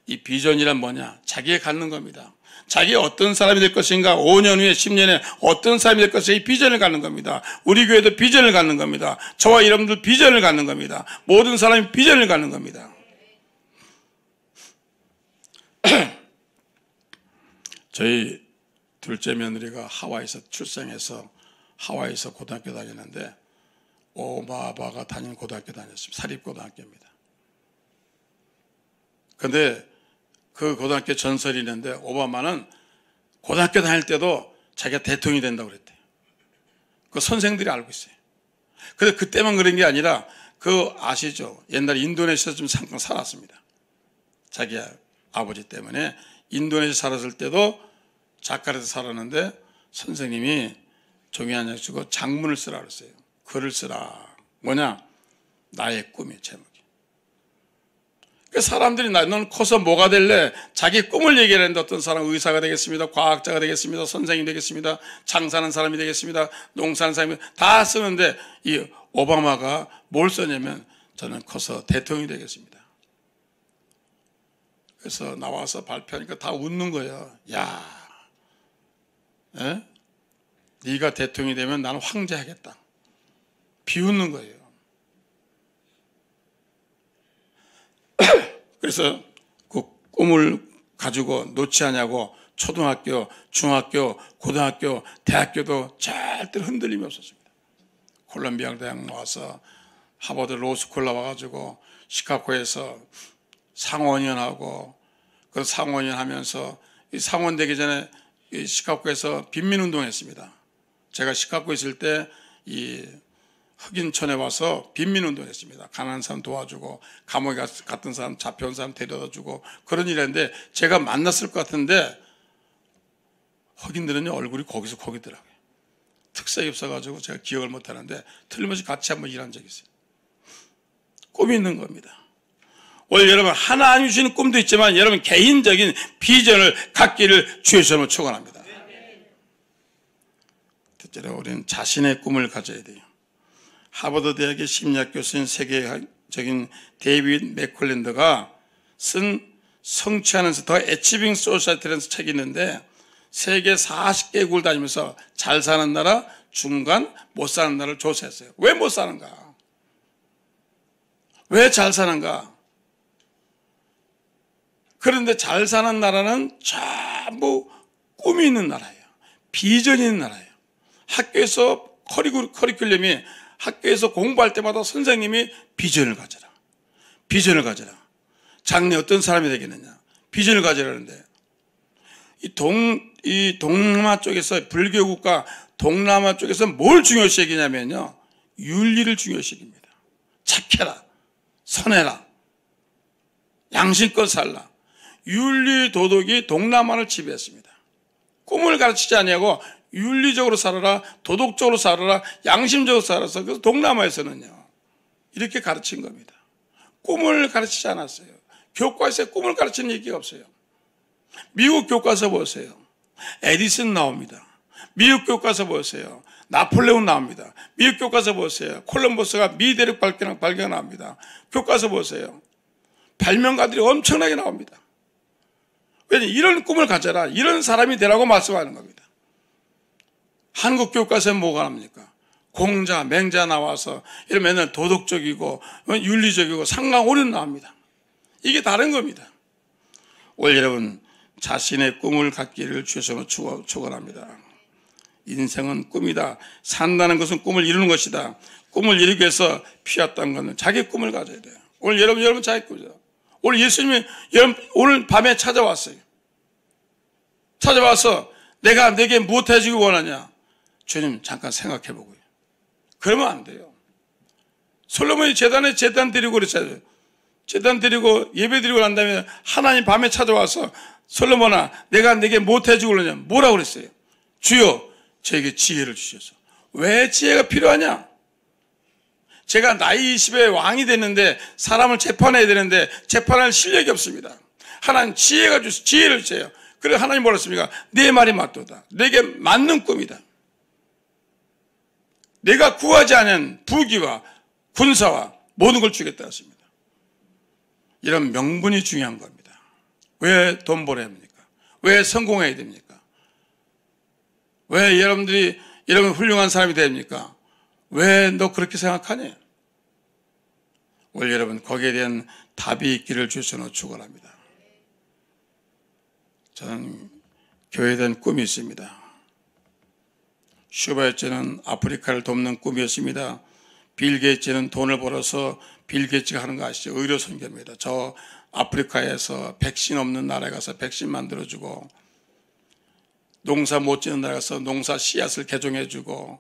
[SPEAKER 3] 이 비전이란 뭐냐? 자기가 갖는 겁니다. 자기가 어떤 사람이 될 것인가, 5년 후에 10년에 어떤 사람이 될 것인가, 이 비전을 갖는 겁니다. 우리 교회도 비전을 갖는 겁니다. 저와 여러분들 비전을 갖는 겁니다. 모든 사람이 비전을 갖는 겁니다. 저희 둘째 며느리가 하와이에서 출생해서 하와이에서 고등학교 다니는데 오바 아빠가 다니는 고등학교 다녔습니다. 사립고등학교입니다. 그런데 그 고등학교 전설이 있는데 오바마는 고등학교 다닐 때도 자기가 대통령이 된다고 그랬대요. 그 선생들이 알고 있어요. 그런데 그때만 그런 게 아니라 아시죠? 옛날에 인도네시아에서 좀 잠깐 살았습니다. 자기 아버지 때문에 인도네시아 살았을 때도 자카르타에서 살았는데 선생님이 종이 하나 주고 장문을 쓰라 그랬어요. 글을 쓰라. 뭐냐? 나의 꿈이 제목이. 사람들이 너는 커서 뭐가 될래? 자기 꿈을 얘기하는데 어떤 사람은 의사가 되겠습니다. 과학자가 되겠습니다. 선생님이 되겠습니다. 장사하는 사람이 되겠습니다. 농사하는 사람이 다 쓰는데 이 오바마가 뭘 썼냐면 저는 커서 대통령이 되겠습니다. 그래서 나와서 발표하니까 다 웃는 거예요. 야, 네가 대통령이 되면 나는 황제 하겠다. 비웃는 거예요. 그래서 그 꿈을 가지고 놓지 않냐고 초등학교, 중학교, 고등학교, 대학교도 절대로 흔들림이 없었습니다. 콜롬비아 대학 나와서 하버드 로스쿨 나와가지고 시카고에서 상원의원하고 그 상원의원 하면서 이 상원 되기 전에 시카고에서 빈민운동했습니다. 제가 시카고에 있을 때 이 흑인촌에 와서 빈민운동을 했습니다. 가난한 사람 도와주고 감옥에 갔던 사람, 잡혀온 사람 데려다주고 그런 일 했는데 제가 만났을 것 같은데 흑인들은 얼굴이 거기서 거기더라고요. 특색이 없어가지고 제가 기억을 못하는데 틀림없이 같이 한번 일한 적이 있어요. 꿈이 있는 겁니다. 오늘 여러분 하나님 주시는 꿈도 있지만 여러분 개인적인 비전을 갖기를 주의 이름으로 축원합니다. 첫째로 우리는 자신의 꿈을 가져야 돼요. 하버드 대학의 심리학 교수인 세계적인 데이비드 맥클랜더가 쓴 성취하면서 더 애치빙 소사이티라는 책이 있는데 세계 40개국을 다니면서 잘 사는 나라, 중간, 못 사는 나라를 조사했어요. 왜 못 사는가? 왜 잘 사는가? 그런데 잘 사는 나라는 전부 꿈이 있는 나라예요. 비전이 있는 나라예요. 학교에서 커리큘럼이 학교에서 공부할 때마다 선생님이 비전을 가져라. 비전을 가져라. 장래 어떤 사람이 되겠느냐. 비전을 가져라는데 이 동남아 쪽에서 불교국가 동남아 쪽에서 뭘 중요시 여기냐면요. 윤리를 중요시 여깁니다. 착해라. 선해라. 양심껏 살라. 윤리 도덕이 동남아를 지배했습니다. 꿈을 가르치지 아니하고 윤리적으로 살아라, 도덕적으로 살아라, 양심적으로 살아서 그래서 동남아에서는요 이렇게 가르친 겁니다. 꿈을 가르치지 않았어요. 교과서에 꿈을 가르치는 얘기가 없어요. 미국 교과서 보세요. 에디슨 나옵니다. 미국 교과서 보세요. 나폴레옹 나옵니다. 미국 교과서 보세요. 콜럼버스가 미대륙 발견 나옵니다. 교과서 보세요. 발명가들이 엄청나게 나옵니다. 왜냐하면 이런 꿈을 가져라. 이런 사람이 되라고 말씀하는 겁니다. 한국 교과서에 뭐가 나옵니까? 공자, 맹자 나와서 이런 맨날 도덕적이고 윤리적이고 상강오륜 나옵니다. 이게 다른 겁니다. 오늘 여러분 자신의 꿈을 갖기를 주셔서 축원합니다. 인생은 꿈이다. 산다는 것은 꿈을 이루는 것이다. 꿈을 이루기 위해서 피웠다는 것은 자기 꿈을 가져야 돼요. 오늘 여러분 자기 꿈이죠. 오늘 예수님이 오늘 밤에 찾아왔어요. 찾아와서 내가 내게 무엇 해주기 원하냐? 주님 잠깐 생각해 보고요. 그러면 안 돼요. 솔로몬이 제단 드리고 그랬잖아요. 제단 드리고 예배 드리고 난 다음에 하나님 밤에 찾아와서 솔로몬아 내가 내게 무엇 해주고 그러냐? 뭐라고 그랬어요? 주여 저에게 지혜를 주셔서. 왜 지혜가 필요하냐? 제가 나이 20에 왕이 됐는데 사람을 재판해야 되는데 재판할 실력이 없습니다. 하나님 지혜를 주세요. 그래 하나님 뭐라 했습니까? 내 말이 맞도다. 내게 맞는 꿈이다. 내가 구하지 않은 부귀와 군사와 모든 걸 주겠다 했습니다. 이런 명분이 중요한 겁니다. 왜 돈 벌어야 합니까? 왜 성공해야 됩니까? 왜 여러분들이 이런 훌륭한 사람이 됩니까? 왜 너 그렇게 생각하니? 오늘 여러분 거기에 대한 답이 있기를 주셔서 축원합니다. 저는 교회에 대한 꿈이 있습니다. 슈바이처는 아프리카를 돕는 꿈이었습니다. 빌 게이츠는 돈을 벌어서 빌 게이츠가 하는 거 아시죠? 의료 선교입니다. 저 아프리카에서 백신 없는 나라에 가서 백신 만들어주고 농사 못 짓는 나라에 가서 농사 씨앗을 개종해주고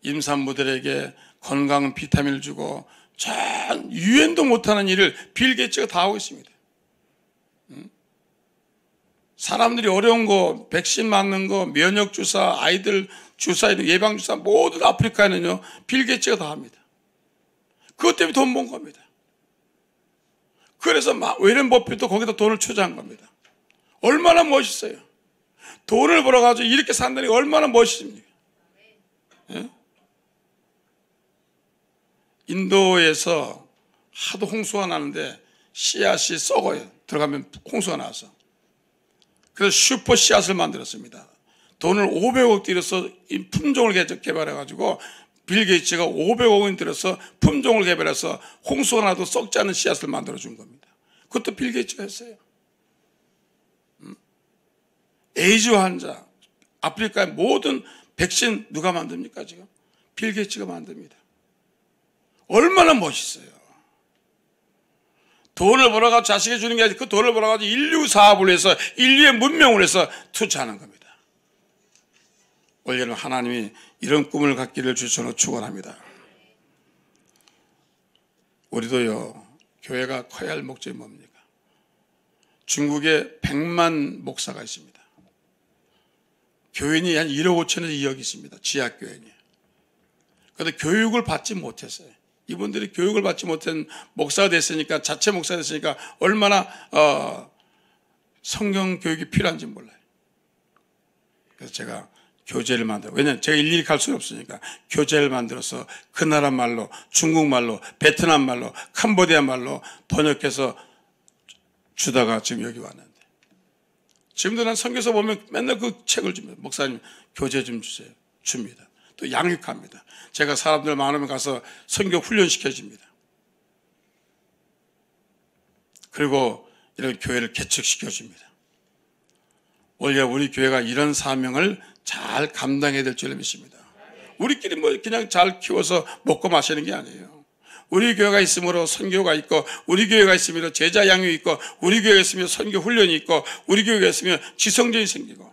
[SPEAKER 3] 임산부들에게 건강 비타민을 주고 전 유엔도 못하는 일을 빌 게이츠가 다 하고 있습니다. 사람들이 어려운 거, 백신 맞는 거, 면역 주사, 아이들 주사, 예방 주사 모두 아프리카에는요 빌 게이츠가 다 합니다. 그것 때문에 돈 번 겁니다. 그래서 웨런 버핏도 거기다 돈을 투자한 겁니다. 얼마나 멋있어요. 돈을 벌어가지고 이렇게 산다는 게 얼마나 멋있습니까? 예? 인도에서 하도 홍수가 나는데 씨앗이 썩어요. 들어가면 홍수가 나서. 그래서 슈퍼 씨앗을 만들었습니다. 돈을 500억 들여서 이 품종을 개발해가지고 빌 게이츠가 500억 원 들여서 품종을 개발해서 홍수가 나도 썩지 않은 씨앗을 만들어준 겁니다. 그것도 빌 게이츠가 했어요. 에이즈 환자, 아프리카의 모든 백신 누가 만듭니까 지금? 빌 게이츠가 만듭니다. 얼마나 멋있어요. 돈을 벌어가지고 자식에 주는 게 아니라 그 돈을 벌어가지고 인류 사업을 위해서 인류의 문명을 위해서 투자하는 겁니다. 오늘 여러분 하나님이 이런 꿈을 갖기를 주셔서 축원합니다. 우리도요, 교회가 커야 할 목적이 뭡니까? 중국에 100만 목사가 있습니다. 교인이 한 1억 5천에서 2억 있습니다. 지하교인이. 그런데 교육을 받지 못했어요. 이분들이 교육을 받지 못한 목사가 됐으니까, 자체 목사가 됐으니까 얼마나 성경 교육이 필요한지 몰라요. 그래서 제가 교재를 만들어, 왜냐하면 제가 일일이 갈 수는 없으니까 교재를 만들어서 그 나라 말로, 중국말로, 베트남 말로, 캄보디아 말로 번역해서 주다가 지금 여기 왔는데, 지금도 난 선교사 보면 맨날 그 책을 줍니다. 목사님 교재 좀 주세요. 줍니다. 또 양육합니다. 제가 사람들 많으면 가서 선교 훈련시켜줍니다. 그리고 이런 교회를 개척시켜줍니다. 원래 우리 교회가 이런 사명을 잘 감당해야 될 줄 믿습니다. 우리끼리 뭐 그냥 잘 키워서 먹고 마시는 게 아니에요. 우리 교회가 있으므로 선교가 있고, 우리 교회가 있으므로 제자 양육이 있고, 우리 교회가 있으면 선교 훈련이 있고, 우리 교회가 있으면 지성전이 생기고,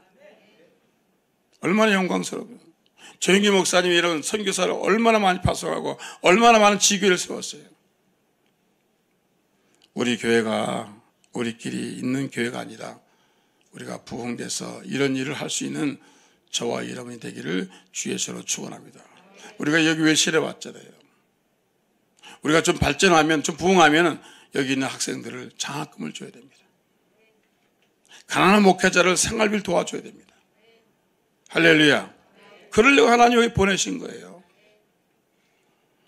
[SPEAKER 3] 얼마나 영광스러워요. 조영기 목사님이 이런 선교사를 얼마나 많이 파송하고 얼마나 많은 지교를 세웠어요. 우리 교회가 우리끼리 있는 교회가 아니라 우리가 부흥돼서 이런 일을 할 수 있는 저와 여러분이 되기를 주의 손으로 축원합니다. 우리가 여기 외실에 왔잖아요. 우리가 좀 발전하면, 좀 부흥하면 여기 있는 학생들을 장학금을 줘야 됩니다. 가난한 목회자를 생활비를 도와줘야 됩니다. 할렐루야. 그러려고 하나님 여기 보내신 거예요.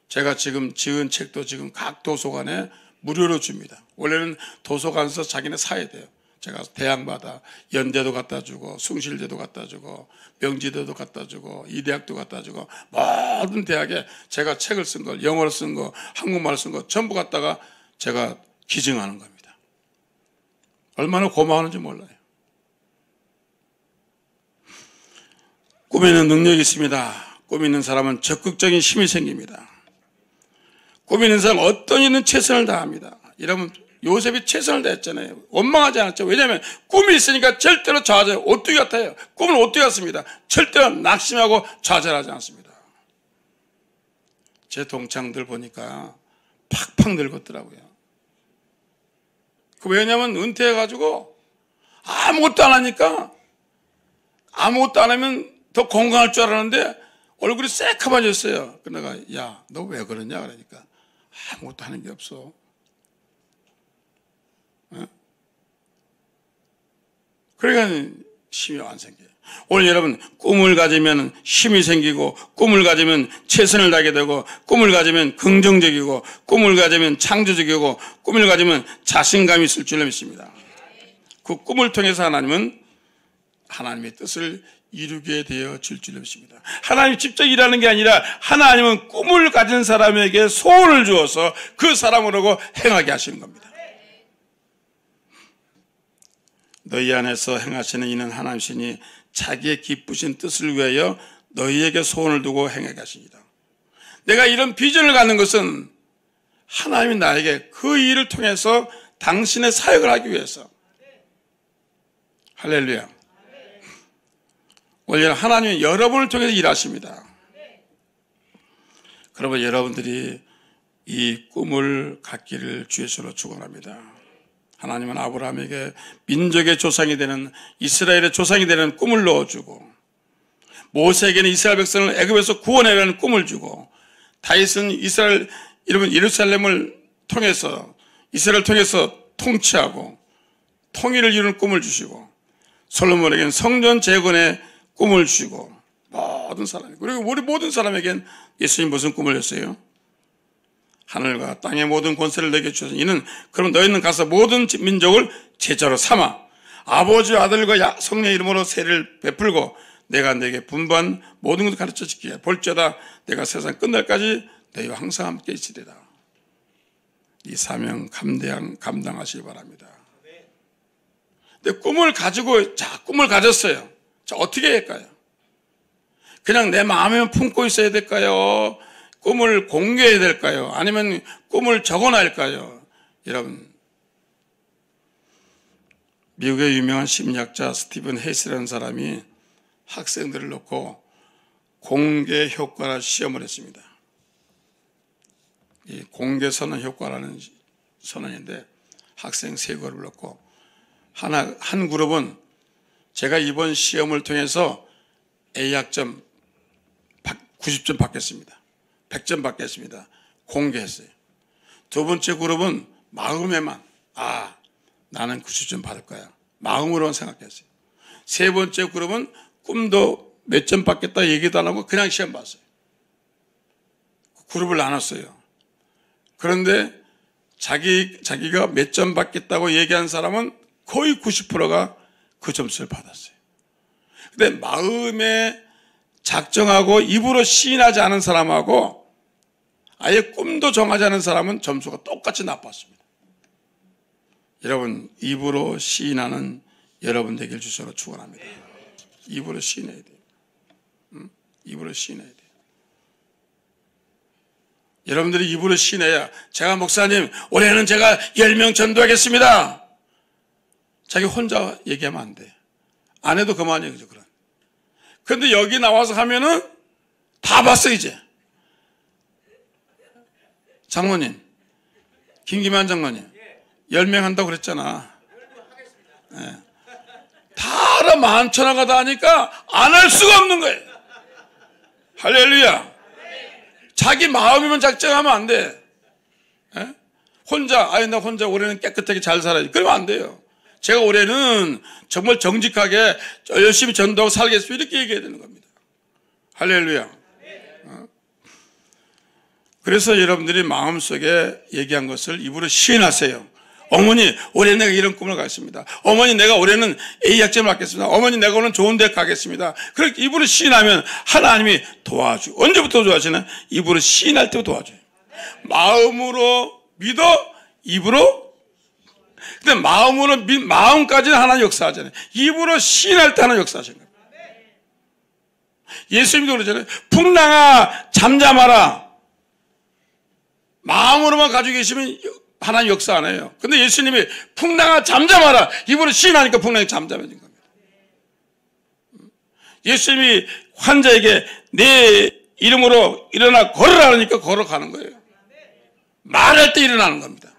[SPEAKER 3] 제가 지금 지은 책도 지금 각 도서관에 무료로 줍니다. 원래는 도서관에서 자기네 사야 돼요. 제가 대학마다 연대도 갖다 주고, 숭실대도 갖다 주고, 명지대도 갖다 주고, 이 대학도 갖다 주고, 모든 대학에 제가 책을 쓴 걸, 영어로 쓴 거, 한국말로 쓴 거 전부 갖다가 제가 기증하는 겁니다. 얼마나 고마웠는지 몰라요. 꾸미는 능력이 있습니다. 꾸미는 사람은 적극적인 힘이 생깁니다. 꾸미는 사람은 어떤 일은 최선을 다합니다. 이러면 요셉이 최선을 다했잖아요. 원망하지 않았죠. 왜냐하면 꿈이 있으니까 절대로 좌절, 오뚜기 같아요. 꿈은 오뚜기 같습니다. 절대로 낙심하고 좌절하지 않습니다. 제 동창들 보니까 팍팍 늙었더라고요. 왜냐하면 은퇴해가지고 아무것도 안 하니까, 아무것도 안 하면 더 건강할 줄 알았는데 얼굴이 새카만졌어요. 내가, 야, 너 왜 그러냐? 그러니까 아무것도 하는 게 없어. 그러니까 힘이 안 생겨요. 오늘 여러분, 꿈을 가지면 힘이 생기고, 꿈을 가지면 최선을 다하게 되고, 꿈을 가지면 긍정적이고, 꿈을 가지면 창조적이고, 꿈을 가지면 자신감이 있을 줄 믿습니다. 그 꿈을 통해서 하나님은 하나님의 뜻을 이루게 되어 줄 줄 믿습니다. 하나님이 직접 일하는 게 아니라 하나님은 꿈을 가진 사람에게 소원을 주어서 그 사람으로 행하게 하시는 겁니다. 너희 안에서 행하시는 이는 하나님이시니 자기의 기쁘신 뜻을 위하여 너희에게 소원을 두고 행하게 하십니다. 내가 이런 비전을 갖는 것은 하나님이 나에게 그 일을 통해서 당신의 사역을 하기 위해서. 할렐루야. 원래 하나님은 여러분을 통해서 일하십니다. 그러면 여러분들이 이 꿈을 갖기를 주의 손으로 축원합니다. 하나님은 아브라함에게 민족의 조상이 되는, 이스라엘의 조상이 되는 꿈을 넣어주고, 모세에게는 이스라엘 백성을 애굽에서 구원해라는 꿈을 주고, 다윗은 이스라엘, 이름은 예루살렘을 통해서, 이스라엘을 통해서 통치하고 통일을 이루는 꿈을 주시고, 솔로몬에게는 성전 재건의 꿈을 주시고, 모든 사람, 그리고 우리 모든 사람에겐 예수님 무슨 꿈을 줬어요? 하늘과 땅의 모든 권세를 내게 주셔서 이는 그럼 너희는 가서 모든 민족을 제자로 삼아 아버지와 아들과 성령의 이름으로 세례를 베풀고 내가 내게 분부한 모든 것을 가르쳐 주기에 볼지어다 내가 세상 끝날까지 너희와 항상 함께 있으리라. 이 사명 감당하시기 바랍니다. 근데 꿈을 가지고, 자, 꿈을 가졌어요. 자, 어떻게 할까요? 그냥 내 마음에만 품고 있어야 될까요? 꿈을 공개해야 될까요? 아니면 꿈을 적어놔야할까요? 여러분, 미국의 유명한 심리학자 스티븐 헤이스라는 사람이 학생들을 놓고 공개 효과라 시험을 했습니다. 이 공개 선언 효과라는 선언인데 학생 3그룹을 불렀고 한 그룹은 제가 이번 시험을 통해서 A학점 90점 받겠습니다. 100점 받겠습니다. 공개했어요. 두 번째 그룹은 마음에만 나는 90점 받을 거야. 마음으로만 생각했어요. 세 번째 그룹은 꿈도 몇 점 받겠다 얘기도 안 하고 그냥 시험 봤어요. 그룹을 나눴어요. 그런데 자기가 몇 점 받겠다고 얘기한 사람은 거의 90%가 그 점수를 받았어요. 근데 마음에 작정하고 입으로 시인하지 않은 사람하고 아예 꿈도 정하지 않은 사람은 점수가 똑같이 나빴습니다. 여러분, 입으로 시인하는 여러분 되길 주셔서 축원합니다. 입으로 시인해야 돼요. 입으로 시인해야 돼요. 여러분들이 입으로 시인해야, 제가 목사님 올해는 제가 10명 전도하겠습니다. 자기 혼자 얘기하면 안 돼. 안 해도 그만이에요. 그런. 그런데 여기 나와서 하면은 다 봤어 이제. 장로님, 김기만 장로님 10명 한다고 그랬잖아. 네. 다 알아. 만천하가 다 하니까 안 할 수가 없는 거예요. 할렐루야. 자기 마음이면 작정하면 안 돼. 네? 나 혼자 올해는 깨끗하게 잘 살아야지. 그러면 안 돼요. 제가 올해는 정말 정직하게 열심히 전도하고 살겠습니다. 이렇게 얘기해야 되는 겁니다. 할렐루야. 그래서 여러분들이 마음속에 얘기한 것을 입으로 시인하세요. 어머니, 올해 내가 이런 꿈을 갖겠습니다. 어머니, 내가 올해는 A학점을 받겠습니다. 어머니, 내가 오늘 좋은 데 가겠습니다. 그렇게 입으로 시인하면 하나님이 도와주고, 언제부터 도와주나? 입으로 시인할 때부터 도와줘요. 마음으로 믿어, 입으로. 근데 마음까지는 하나님 역사하잖아요. 입으로 시인할 때 하나님 역사하시는 거예요. 예수님도 그러잖아요. 풍랑아, 잠잠하라. 마음으로만 가지고 계시면 하나님 역사 안 해요. 근데 예수님이 풍랑아 잠잠하라. 입으로 시인하니까 풍랑이 잠잠해진 겁니다. 예수님이 환자에게 내 이름으로 일어나 걸으라 하니까 걸어가는 거예요. 말할 때 일어나는 겁니다.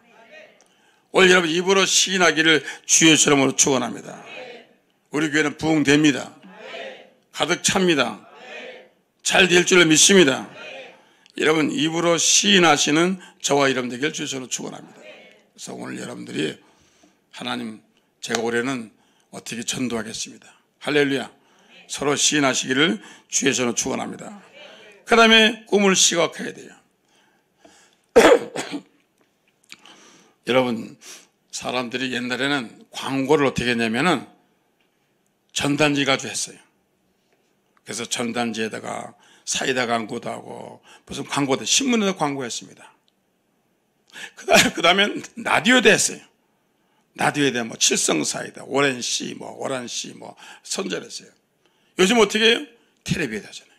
[SPEAKER 3] 오늘 여러분 입으로 시인하기를 주의 이름으로 축원합니다. 우리 교회는 부흥됩니다. 가득 찹니다. 잘 될 줄을 믿습니다. 여러분 입으로 시인하시는 저와 여러분 되길 주의 이름으로 축원합니다. 그래서 오늘 여러분들이 하나님, 제가 올해는 어떻게 전도하겠습니다. 할렐루야. 서로 시인하시기를 주의 이름으로 축원합니다. 그 다음에 꿈을 시각해야 돼요. 여러분, 사람들이 옛날에는 광고를 어떻게 했냐면은 전단지 가지고 했어요. 그래서 전단지에다가 사이다 광고도 하고 무슨 광고도, 신문에도 광고했습니다. 그 다음에 라디오도 했어요. 라디오에 뭐 칠성사이다, 오랜씨, 오란씨 선전했어요. 요즘 어떻게 해요? 텔레비에 하잖아요.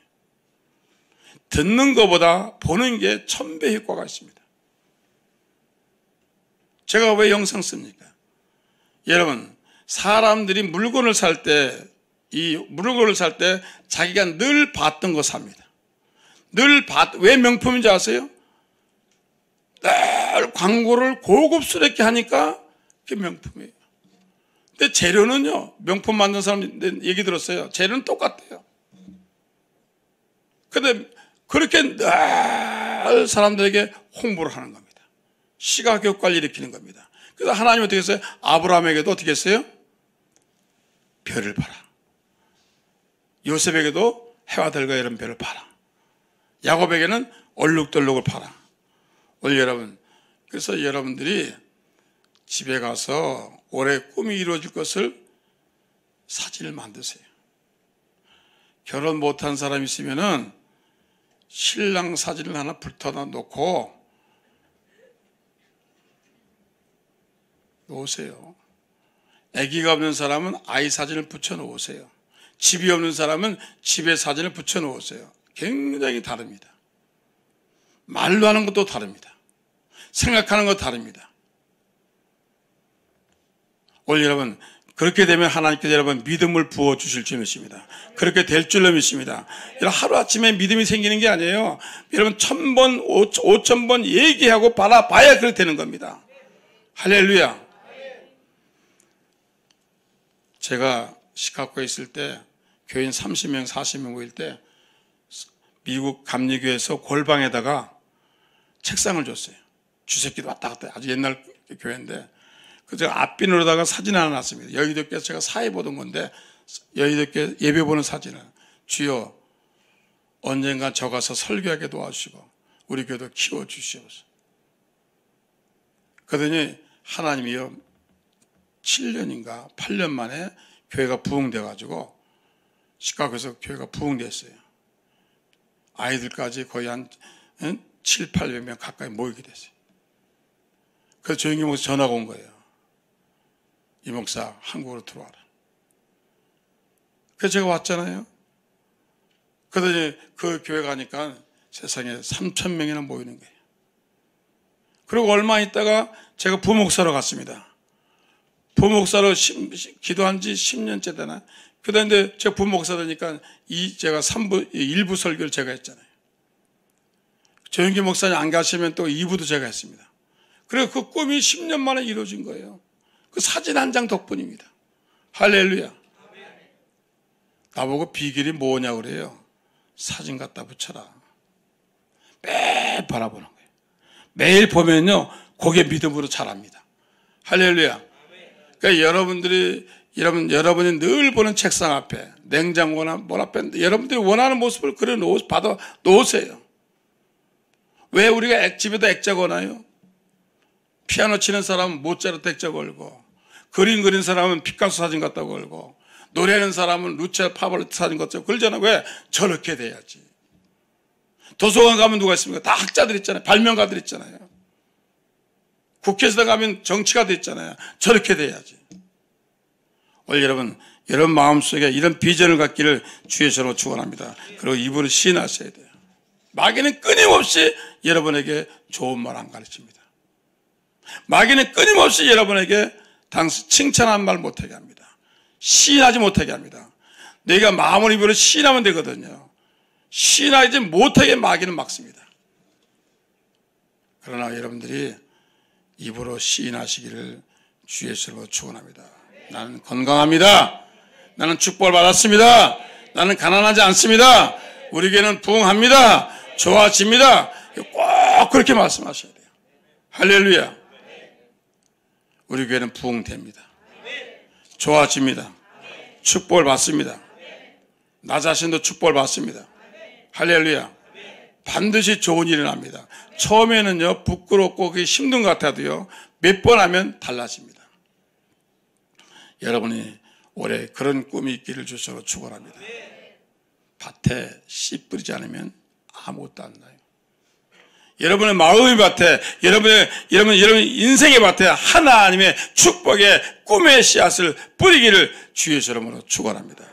[SPEAKER 3] 듣는 것보다 보는 게 1000배 효과가 있습니다. 제가 왜 영상 씁니까? 여러분, 사람들이 물건을 살 때, 자기가 늘 봤던 거 삽니다. 왜 명품인지 아세요? 늘 광고를 고급스럽게 하니까 그게 명품이에요. 근데 재료는요, 명품 만든 사람 얘기 들었어요. 재료는 똑같아요. 근데 그렇게 늘 사람들에게 홍보를 하는 겁니다. 시각 효과를 일으키는 겁니다. 그래서 하나님은 어떻게 했어요? 아브라함에게도 어떻게 했어요? 별을 봐라. 요셉에게도 해와 달과 이런 별을 봐라. 야곱에게는 얼룩덜룩을 봐라. 오늘 여러분, 그래서 여러분들이 집에 가서 올해 꿈이 이루어질 것을 사진을 만드세요. 결혼 못한 사람 있으면은 신랑 사진을 하나 붙여다 놓고 놓으세요. 아기가 없는 사람은 아이 사진을 붙여 놓으세요. 집이 없는 사람은 집의 사진을 붙여 놓으세요. 굉장히 다릅니다. 말로 하는 것도 다릅니다. 생각하는 것도 다릅니다. 오늘 여러분, 그렇게 되면 하나님께서 여러분 믿음을 부어주실 줄 믿습니다. 그렇게 될 줄로 믿습니다. 여러분 하루아침에 믿음이 생기는 게 아니에요. 여러분 1000번, 5000번 얘기하고 바라봐야 그렇게 되는 겁니다. 할렐루야. 제가 시카고에 있을 때 교인 30명, 40명 모일 때 미국 감리교에서 골방에다가 책상을 줬어요. 주새끼도 왔다 갔다 아주 옛날 교회인데 그 제가 앞빈으로다가 사진 하나 놨습니다. 여의도께서 제가 사회 보던 건데 여의도께 예배 보는 사진을 주여 언젠가 저 가서 설교하게 도와주시고 우리 교회도 키워주시옵소서. 그러더니 하나님이여 7년인가 8년 만에 교회가 부흥돼가지고 시카고에서 교회가 부흥됐어요. 아이들까지 거의 한 7, 800명 가까이 모이게 됐어요. 그래서 조영기 목사 전화가 온 거예요. 이 목사 한국으로 들어와라. 그래서 제가 왔잖아요. 그러더니 그 교회 가니까 세상에 3,000명이나 모이는 거예요. 그리고 얼마 있다가 제가 부목사로 갔습니다. 부목사로 기도한 지 10년째 되나? 그런데 제가 부목사 되니까 제가 1부 설교를 제가 했잖아요. 조영기 목사님 안 가시면 또 2부도 제가 했습니다. 그래서 그 꿈이 10년 만에 이루어진 거예요. 그 사진 한 장 덕분입니다. 할렐루야. 나보고 비결이 뭐냐고 그래요. 사진 갖다 붙여라. 매일 바라보는 거예요. 매일 보면요 그게 믿음으로 자랍니다. 할렐루야. 그러니까 여러분이 늘 보는 책상 앞에 냉장고나 뭘 앞에 여러분들이 원하는 모습을 받아 놓으세요. 왜 우리가 집에다 액자 거나요? 피아노 치는 사람은 모차르트 액자 걸고, 그림 그린 사람은 피카소 사진 갖다 걸고, 노래하는 사람은 루치아 파볼레tti 사진 갖다 걸잖아요. 왜? 저렇게 돼야지. 도서관 가면 누가 있습니까? 다 학자들 있잖아요. 발명가들 있잖아요. 국회에서 가면 정치가들 있잖아요. 저렇게 돼야지. 오늘 여러분 마음속에 이런 비전을 갖기를 주의 이름으로 축원합니다. 그리고 이분을 시인하셔야 돼요. 마귀는 끊임없이 여러분에게 좋은 말 안 가르칩니다. 마귀는 끊임없이 여러분에게 당신 칭찬한 말 못하게 합니다. 시인하지 못하게 합니다. 내가 마음을 입으로 시인하면 되거든요. 시인하지 못하게 마귀는 막습니다. 그러나 여러분들이 입으로 시인하시기를 주의 이름으로 축원합니다. 나는 건강합니다. 나는 축복을 받았습니다. 나는 가난하지 않습니다. 우리 교회는 부흥합니다. 좋아집니다. 꼭 그렇게 말씀하셔야 돼요. 할렐루야. 우리 교회는 부흥됩니다. 좋아집니다. 축복을 받습니다. 나 자신도 축복을 받습니다. 할렐루야. 반드시 좋은 일이 납니다. 처음에는요 부끄럽고 그게 힘든 것 같아도요 몇 번 하면 달라집니다. 여러분이 올해 그런 꿈이 있기를 주셔서 축원합니다. 밭에 씨 뿌리지 않으면 아무것도 안 나요. 여러분의 마음의 밭에, 여러분 인생의 밭에 하나님의 축복의 꿈의 씨앗을 뿌리기를 주의 이름으로 축원합니다.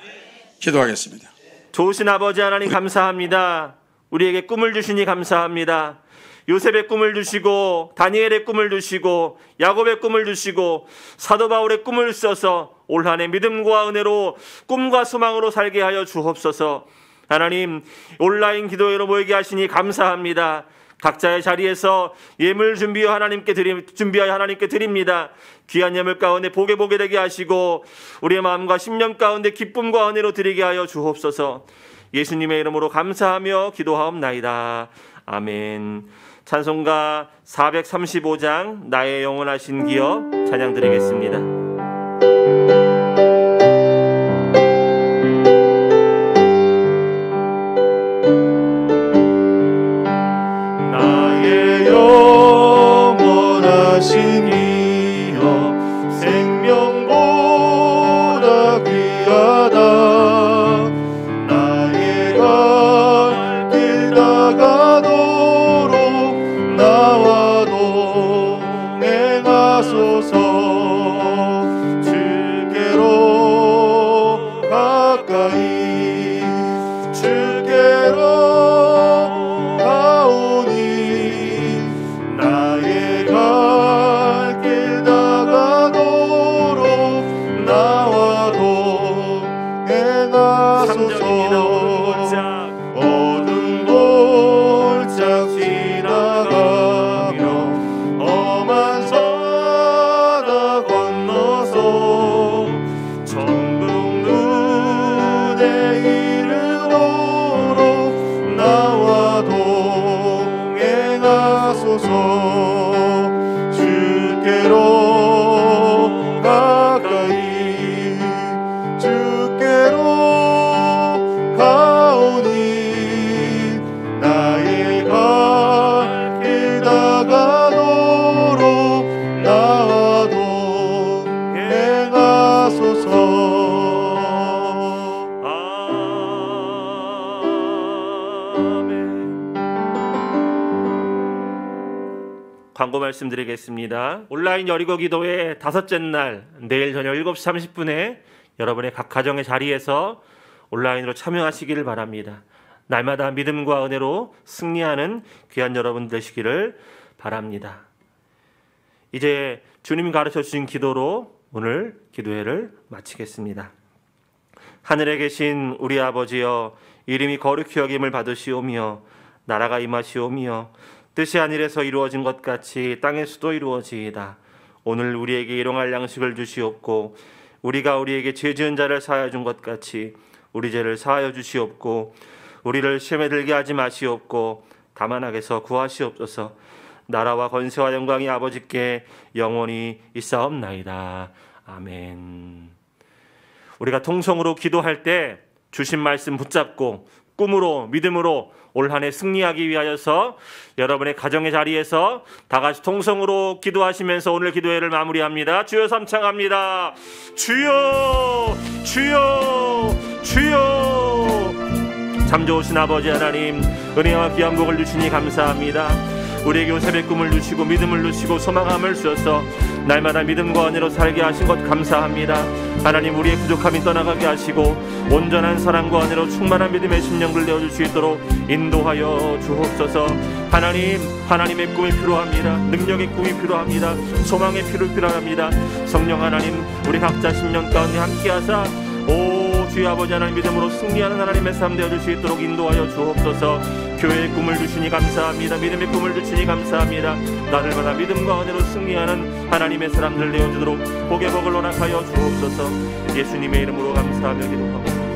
[SPEAKER 3] 기도하겠습니다.
[SPEAKER 2] 좋으신 아버지 하나님 감사합니다. 우리에게 꿈을 주시니 감사합니다. 요셉의 꿈을 주시고 다니엘의 꿈을 주시고 야곱의 꿈을 주시고 사도 바울의 꿈을 써서 올 한 해 믿음과 은혜로 꿈과 소망으로 살게 하여 주옵소서. 하나님 온라인 기도회로 모이게 하시니 감사합니다. 각자의 자리에서 예물 준비하여 하나님께 드립니다. 귀한 예물 가운데 보게 되게 하시고 우리의 마음과 심령 가운데 기쁨과 은혜로 드리게 하여 주옵소서. 예수님의 이름으로 감사하며 기도하옵나이다. 아멘. 찬송가 435장 나의 영원하신 기여 찬양 드리겠습니다.
[SPEAKER 1] 나의 영원하신 이여 생명보다 귀하다. 나의 갈 길 다가도록 나와 동행하소서. 주께 주옵소서. 주께로 가까이 주께로 가오니 나의 갈 길 다가도록 나와도 행하소서.
[SPEAKER 2] 광고 말씀드리겠습니다. 온라인 여리고 기도회 다섯째 날 내일 저녁 7시 30분에 여러분의 각 가정의 자리에서 온라인으로 참여하시기를 바랍니다. 날마다 믿음과 은혜로 승리하는 귀한 여러분 되시기를 바랍니다. 이제 주님 가르쳐 주신 기도로 오늘 기도회를 마치겠습니다. 하늘에 계신 우리 아버지여, 이름이 거룩히 여김을 받으시오며 나라가 임하시오며 뜻이 하늘에서 이루어진 것 같이 땅에서도 이루어지이다. 오늘 우리에게 일용할 양식을 주시옵고 우리가 우리에게 죄 지은 자를 사하여 준 것 같이 우리 죄를 사하여 주시옵고 우리를 시험에 들게 하지 마시옵고 다만 악에서 구하시옵소서. 나라와 권세와 영광이 아버지께 영원히 있사옵나이다. 아멘. 우리가 통성으로 기도할 때 주신 말씀 붙잡고 꿈으로 믿음으로 올 한 해 승리하기 위하여서 여러분의 가정의 자리에서 다 같이 통성으로 기도하시면서 오늘 기도회를 마무리합니다. 주여 삼창합니다. 주여 주여 주여. 참 좋으신 아버지 하나님, 은혜와 귀한 복을 주시니 감사합니다. 우리에게 요셉의 꿈을 주시고 믿음을 주시고 소망함을 주셔서 날마다 믿음과 은혜로 살게 하신 것 감사합니다. 하나님, 우리의 부족함이 떠나가게 하시고 온전한 사랑과 은혜로 충만한 믿음의 심령들 내어줄 수 있도록 인도하여 주옵소서. 하나님, 하나님의 꿈이 필요합니다. 능력의 꿈이 필요합니다. 소망의 피를 필요합니다. 성령 하나님, 우리 각자 심령 가운데 함께하사 주의 아버지 하나님 믿음으로 승리하는 하나님의 삶 되어줄 수 있도록 인도하여 주옵소서. 교회의 꿈을 주시니 감사합니다. 믿음의 꿈을 주시니 감사합니다. 날마다 믿음과 은혜로 승리하는 하나님의 사람들 되어주도록 복의 복을 허락하여 주옵소서. 예수님의 이름으로 감사하며 기도하고